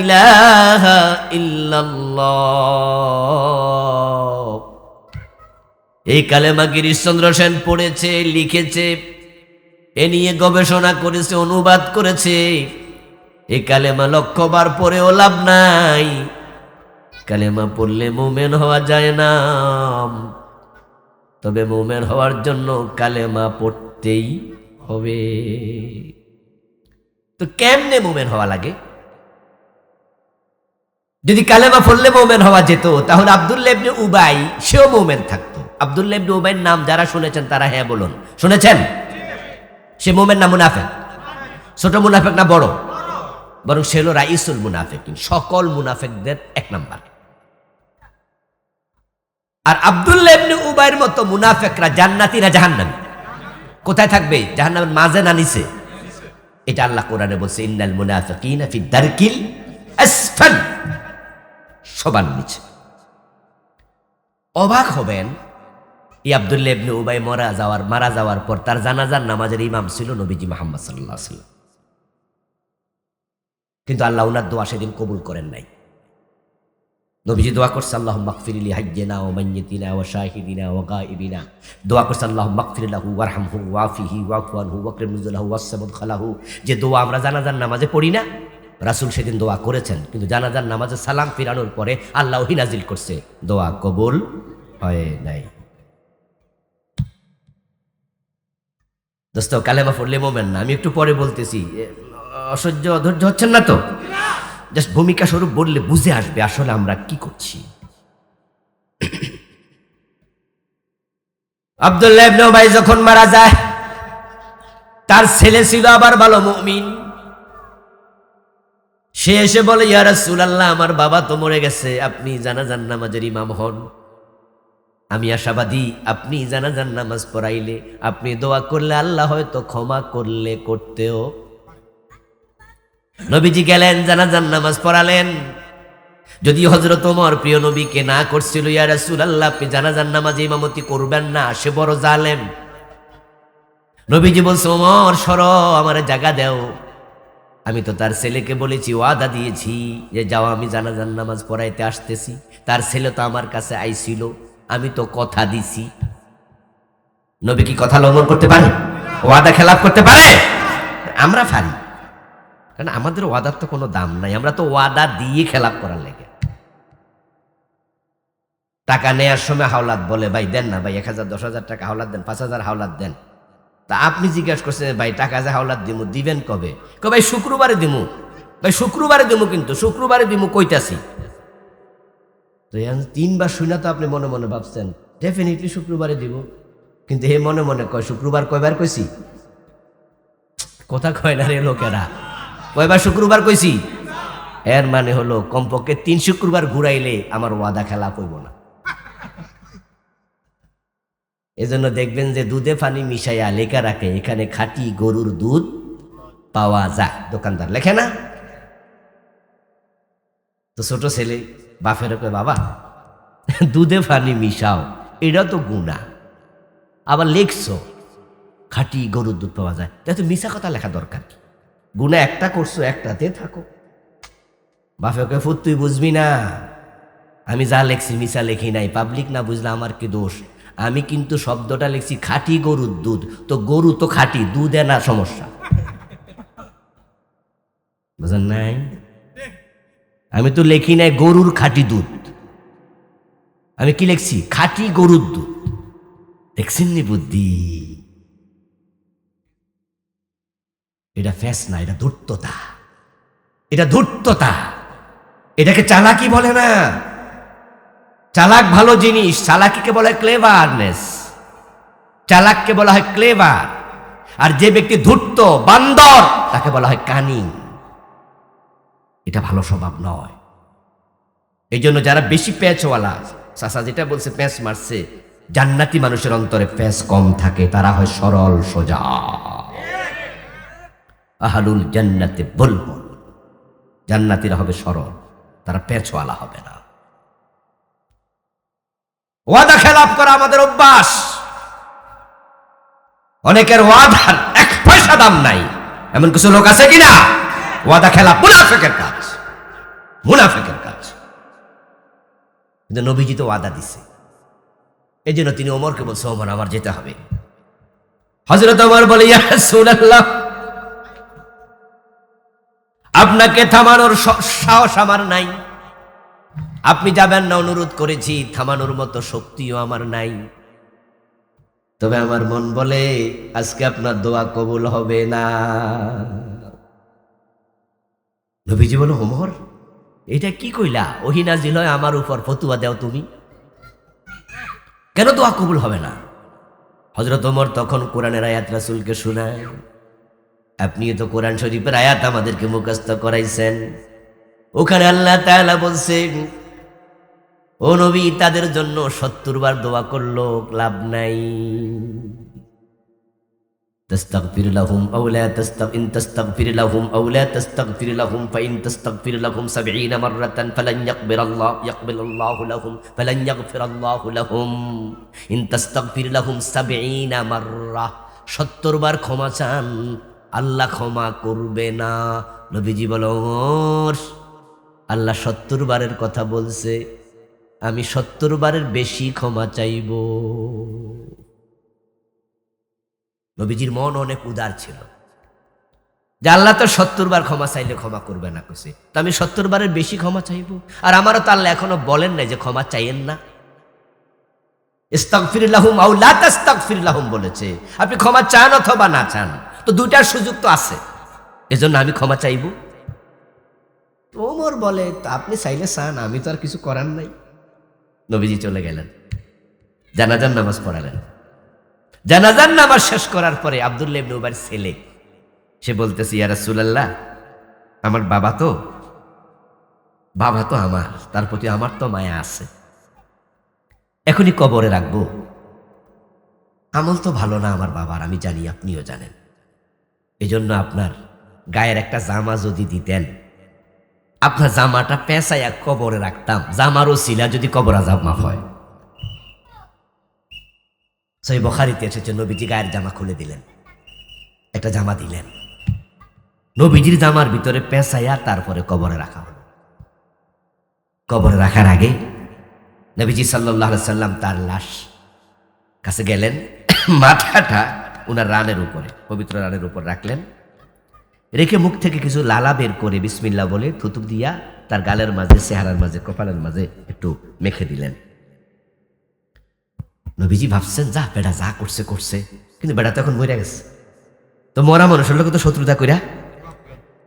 ইলাহা ইল্লাল্লাহ, এই কালেমা গিরিশচন্দ্র সেন পড়েছে, লিখেছে, এ নিয়ে গবেষণা করেছে, অনুবাদ করেছে। এই কালেমা 1,00,000 বার পড়েও লাভ নাই। কালেমা পড়লে মুমিন হওয়া যায় না, তবে মুমিন হওয়ার জন্য কালেমা পড়তেই হবে। তো কেমনে মুমিন হওয়া লাগে? যদি কালেমা পড়লে মুমিন হওয়া যেত, তাহলে আব্দুল্লাহ ইবনে উবাই সেও মুমিন থাকতো। আব্দুল্লাহ ইবনে উবাইয়ের নাম যারা শুনেছেন তারা হ্যাঁ বলুন, শুনেছেন? সে মুমিন না মুনাফিক? ছোট মুনাফিক না বড়? বরং সে হলো রাইসুল মুনাফিকিন, সকল মুনাফিকদের 1 নাম্বার। আর আব্দুল্লাহ ইবনে উবাইয়ের মতো মুনাফিকরা জান্নাতি না জাহান্নামী? কোথায় থাকবে? জাহান্নামের মাঝে না নিচে? এটা আল্লাহ কোরআনে বলছে, ইন্নাল মুনাফিকিনা ফি দারকিল আসফাল, সবার নিচে। অবাক হবেন, এই আব্দুল্লাহ ইবনে উবাই মারা যাওয়ার পর তার জানাজার নামাজের ইমাম ছিল নবীজি মুহাম্মদ সাল্লাল্লাহু আলাইহি ওয়াসাল্লাম। কিন্তু আল্লাহ উনার দোয়া সেদিন কবুল করেন নাই। নবীজি দোয়া করছে, আল্লাহুম্মা গফির লি হাইয়িনা ওয়া মাইয়িতিনা ওয়া শাহিদিনা ওয়া গায়িবিনা। দোয়া করছে, আল্লাহুম্মা গফির লাহু ওয়ারহামহু ওয়াফিহি ওয়াফু আনহু ওয়াকরিম নুজুলাহু ওয়াসসাবুদ খালাহু। যে দোয়া আমরা জানাজার নামাজে পড়ি না, রাসূল সেদিন দোয়া করেছেন, কিন্তু জানাজার নামাজে সালাম ফিরানোর পরে আল্লাহ ওহী নাজিল করছে, দোয়া কবুল হয় নাই। দোস্ত কালেমা পড়লে মোমেন না, আমি একটু পরে বলতেছি, অসহ্য অধৈর্য হচ্ছেন না তো? জাস্ট ভূমিকা স্বরূপ বললে বুঝে আসবে আসলে আমরা কি করছি। আব্দুল্লাহ ইবনে উবাই যখন মারা যায়, তার ছেলে ছিল আবার ভালো মুমিন। সে এসে বলে, ইয়া রাসূলুল্লাহ, আমার বাবা তো মরে গেছে, আপনি জানাজার নামাজের ইমাম হন, আমি আশাবাদী আপনি জানাজার নামাজ পড়াইলে, আপনি দোয়া করলে আল্লাহ হয়তো ক্ষমা করলে করতেও। নবীজি গেলেন, জানাজার নামাজ পড়ালেন। যদি হযরত ওমর প্রিয় নবীকে না করছিল, ইয়া রাসূলুল্লাহ, আপনি জানাজার নামাজে ইমামতি করবেন না, সে বড় জালেম। নবীজি বলছে, ওমর সরো, আমার জায়গা দাও, আমি তো তার ছেলেকে বলেছি, ওয়াদা দিয়েছি যে যাও, আমি জানাজার নামাজ পড়াইতে আসতেছি। তার ছেলে তো আমার কাছে আইছিল, আমি তো কথা দিছি। নবী কি কথা লঙ্ঘন করতে পারে? ওয়াদা খেলাফ করতে পারে? আমরা পারি, কারণ আমাদের ওয়াদার তো কোনো দাম নাই, আমরা তো ওয়াদা দিয়ে খেলাফ করার লেগে। টাকা নেয়ার সময় হাওলাত বলে, ভাই দেন না ভাই, 1,000 10,000 টাকা হাওলাত দেন, 5,000 হাওলাত দেন। তা আপনি জিজ্ঞাসা করছেন, ভাই টাকা যে হাওলাত দিমু, দিবেন কবে? ভাই শুক্রবারে দিমু। ভাই শুক্রবারে দিমু, কিন্তু শুক্রবারে দিমু কইতাছি। তো 3বার শুনে তো আপনি মনে মনে ভাবছেন ডেফিনেটলি শুক্রবারে দিব, কিন্তু হে মনে মনে কয় শুক্রবার কয়বার কইছি? কথা কয় না রে লোকেরা, কয়বার শুক্রবার কইছি? এর মানে হলো কমপক্ষে 3 শুক্রবার ঘুরাইলে আমার ওয়াদা খেলাফ হইব না। এজন্য দেখবেন যে দুধে পানি মিশাইয়া লেখা রাখে, এখানে খাঁটি গরুর দুধ পাওয়া যায়, দোকানদার লেখে না? তো ছোট ছেলে বাপের কয়, বাবা দুধে পানি মিশাও, এটা তো গুনাহ, আবার লেখছো খাঁটি গরুর দুধ পাওয়া যায়, তাই তো মিশা কথা লেখা দরকার কি? গুনাহ একটা করছো, একটাতে থাকো। বাপে কয়, ফুট তুই বুঝবি না, আমি যা লেখছি মিশা লেখি নাই, পাবলিক না বুঝলে আমার কি দোষ? আমি কিন্তু শব্দটা লিখছি খাঁটি গরুর দুধ, তো গরু তো খাঁটি, দুধে না সমস্যা, বুঝেন নাই? আমি তো লেখি নাই গরুর খাঁটি দুধ, আমি কি লিখছি? খাঁটি গরুর দুধ। দেখছেন নি বুদ্ধি? এটা ফ্যাস না, এটা ধূর্ততা, এটা ধূর্ততা, এটাকে চালাকি বলে না। চালাক ভালো জিনিস, চালাকিকে বলা হয় ক্লেভারনেস, চালাককে বলা হয় ক্লেভার। আর যে ব্যক্তি ধূর্ত বান্দর, তাকে বলা হয় কানিং। এটা ভালো স্বভাব নয়। এই জন্য যারা বেশি প্যাঁচওয়ালা, চাচা যেটা বলছে প্যাঁচ মারছে, জান্নাতি মানুষের অন্তরে প্যাঁচ কম থাকে, তারা হয় সরল সোজা। আহলুল জান্নাতে বুলবুল, জান্নাতীরা হবে সরল, তারা প্যাঁচওয়ালা হবে না। ওয়াদা খেলাপ করা আমাদের অভ্যাস। অনেকের ওয়াদার 1 পয়সা দাম নাই, এমন কিছু লোক আছে কিনা? ওয়াদা খেলাপ মুনাফিকের কাজ, মুনাফিকের কাজ। কিন্তু নবীজি তো ওয়াদা দিছে, এই জন্য তিনি ওমরকে বলছে, ওমর আমার যেতে হবে। হযরত ওমর বলে, ইয়া রাসূলুল্লাহ, আপনাকে থামানোর সাহস আমার নাই, আপনি যাবেন না অনুরোধ করেছি, থামানোর মতো শক্তিও আমার নাই, তবে আমার মন বলে আজকে আপনার দোয়া কবুল হবে না। নবীজি বলো, ওমর এটা কি কইলা? ওহী নাজিল হয় আমার উপর, ফতুয়া দাও তুমি, কেন দোয়া কবুল হবে না? হযরত ওমর তখন কোরআনের আয়াত রাসূলকে শোনায়। আপনি তো কোরআন শরীফের আয়াত আমাদেরকে মুখস্থ করাইছেন, ওখানে আল্লাহ তাআলা বলছেন, ও নবী, তাদের জন্য 70 বার দোয়া করলো লাভ নাই। তাস্তাগফির লাহুম আও লা তাস্তাগফির, ইন তাস্তাগফির লাহুম আও লা তাস্তাগফির লাহুম ফাইন তাস্তাগফির লাহুম 70 মাররাতান ফালান ইয়াকবিরাল্লাহু লাহুম, ফালান ইয়াগফিরাল্লাহু লাহুম, ইন তাস্তাগফির লাহুম 70 মাররা, 70 বার ক্ষমা চান, আল্লাহ ক্ষমা করবে না। নবীজি বলো, ওমর আল্লাহ 70 বারের কথা বলছে, আমি 70 বারের বেশি ক্ষমা চাইব। নবীজির মন অনেক উদার ছিল, যে আল্লাহ তো 70 বার ক্ষমা চাইলে ক্ষমা করবে না কইছে, তো আমি 70 বারের বেশি ক্ষমা চাইবো? আর আমারও তো আল্লাহ এখনো বলেন নাই যে ক্ষমা চাইয়েন না। ইস্তাগফির লাহুম আও লা তাস্তাগফির লাহুম বলেছে, আপনি ক্ষমা চান অথবা না চান, তো দুইটার সুযোগ তো আছে, এজন্য আমি ক্ষমা চাইব। ওমর বলে, তো আপনি চাইলে চান, আমি তো আর কিছু করার নাই। নবীজি চলে গেলেন, জানাজার নামাজ পড়ালেন। জানাজার নামাজ শেষ করার পরে আব্দুল্লাহ ইবনে উবাইর ছেলে সে বলতেছে, ইয়া রাসূলুল্লাহ, আমার বাবা তো আমার, তার প্রতি আমার তো মায়া আছে, এখনই কবরে রাখবো। আমল তো ভালো না আমার বাবার, আমি জানি, আপনিও জানেন। এজন্য আপনার গায়ের একটা জামা যদি দিতেন, আপনার জামাটা পেঁচাইয়া কবরে রাখতাম, জামারও ছিলা যদি কবর আযাব মাফ হয়। সহিহ বুখারীতে এসেছে, নবীজি গায়ের জামা খুলে দিলেন, একটা জামা দিলেন, নবীজির জামার ভিতরে পেঁচাইয়া তারপরে কবরে রাখা হলো। কবরে রাখার আগে নবীজি সাল্লাল্লাহু আলাইহি সাল্লাম তার লাশ কাছে গেলেন, মাথাটা উনার রানের উপরে, পবিত্র রানের উপর রাখলেন, রেখে মুখ থেকে কিছু লালা বের করে বিসমিল্লাহ বলে থুতু দিয়া তার গালের মাঝে, চেহারার মাঝে, কপালের মাঝে একটু মেখে দিলেন। নবীজি ভাবছেন, যা বেটা যা করছে করছে, কিন্তু বেটা তো এখন মরে গেছে, তো মরা মানুষের লোক তো শত্রুতা কইরা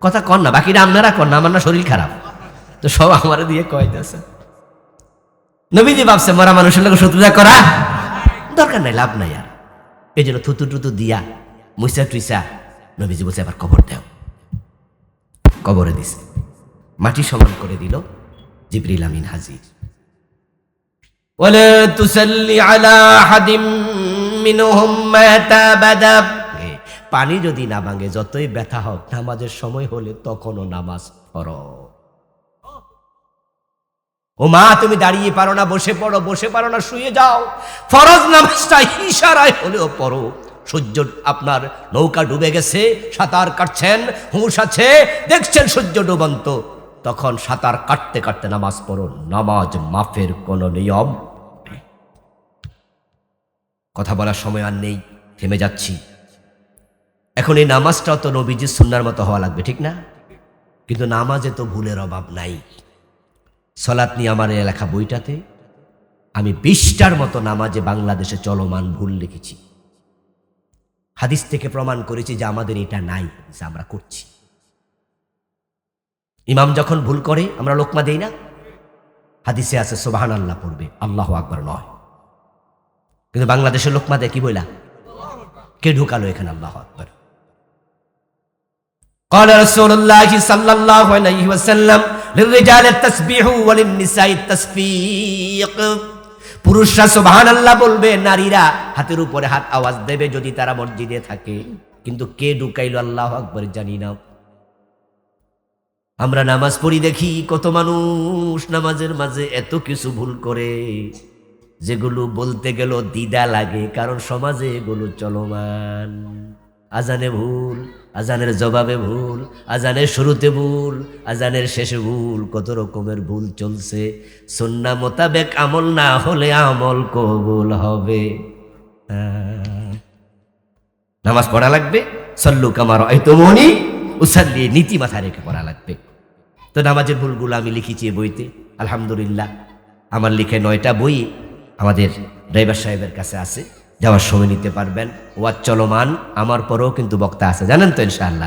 কথা কন না, বাকিরা আপনারা কন না, আমার না শরীর খারাপ, তো সব আমার দিয়ে কয়তেছে। নবীজি ভাবছে, মরা মানুষের লোক শত্রুতা করা দরকার নাই, লাভ নাই আর। এই জন্য থুতু টুতু দিয়া মুইসা টুইসা নবীজি বলছে, আবার কবর দেও। কবরে দিছে, মাটি সমান করে দিল, জিবরিল আমিন হাজির। ওয়ালা তুসাল্লি আলা আহাদিম মিনহুম মাতা আবাদা। পানি যদি না ভাঙে, যতই ব্যথা হোক, নামাজের সময় হলে তখনও নামাজ পড়ো। ও মা, তুমি দাঁড়িয়ে পারো না, বসে পড়ো, বসে পারো না, শুয়ে যাও, ফরজ নামাজটা ইশারায় হলেও পড়ো। সূর্য, আপনার নৌকা ডুবে গেছে, সাঁতার কাটছেন, হুঁশ আছে, দেখছেন সূর্য ডুবন্ত, তখন সাঁতার কাটতে কাটতে নামাজ পড়ো, নামাজ মাফের কোনো নিয়ম নেই। কথা বলার সময় আর নেই, থেমে যাচ্ছি। এখন এই নামাজটাও তো নবীজির সুন্নাহর মতো হওয়া লাগবে, ঠিক না? কিন্তু নামাজে তো ভুলের অভাব নাই। সালাত নিয়ে আমার এই লেখা বইটাতে আমি 20টার মতো নামাজে বাংলাদেশে চলমান ভুল লিখেছি। হাদিস থেকে প্রমাণ করেছি যে আমাদের এটা নাই, আমরা করছি। ইমাম যখন ভুল করে আমরা লোকমা দেই না, হাদিসে আছে সুবহানাল্লাহ পড়বে, আল্লাহু আকবার নয়। কিন্তু বাংলাদেশের লোকমা দেয় কি বইলা? কে ঢুকালো এখানে আল্লাহু আকবার? قال رسول الله صلى الله عليه وسلم للرجال التسبيح وللنساء التصفيق। পুরুষরা সুবহানাল্লাহ বলবে, নারীরা হাতের উপরে হাত আওয়াজ দেবে যদি তারা মসজিদে থাকে। কিন্তু কে ঢুকাইলো আল্লাহু আকবার জানি না। আমরা নামাজ পড়ি, দেখি কত মানুষ নামাজের মাঝে এত কিছু ভুল করে, যেগুলো বলতে গেল দ্বিধা লাগে, কারণ সমাজে এগুলো চলমান। আজানে ভুল, আজানের জবাবে ভুল, আজানের শুরুতে ভুল, আজানের শেষে ভুল, কত রকমের ভুল চলছে। সুন্নাহ মোতাবেক আমল না হলে আমল কবুল হবে? নামাজ পড়া লাগবে, সল্লু কামা রাআইতুমুনি উসাল্লি, নীতি মাথায় রেখে পড়া লাগবে। তো নামাজের ভুলগুলো আমি লিখেছি এই বইতে, আলহামদুলিল্লাহ। আমার লিখে 9টা বই আমাদের ড্রাইভার সাহেবের কাছে আছে, যাওয়ার সময় নিতে পারবেন। ওয়াজ চলমান, আমার পরেও কিন্তু বক্তা আছে, জানেন তো ইনশাআল্লাহ।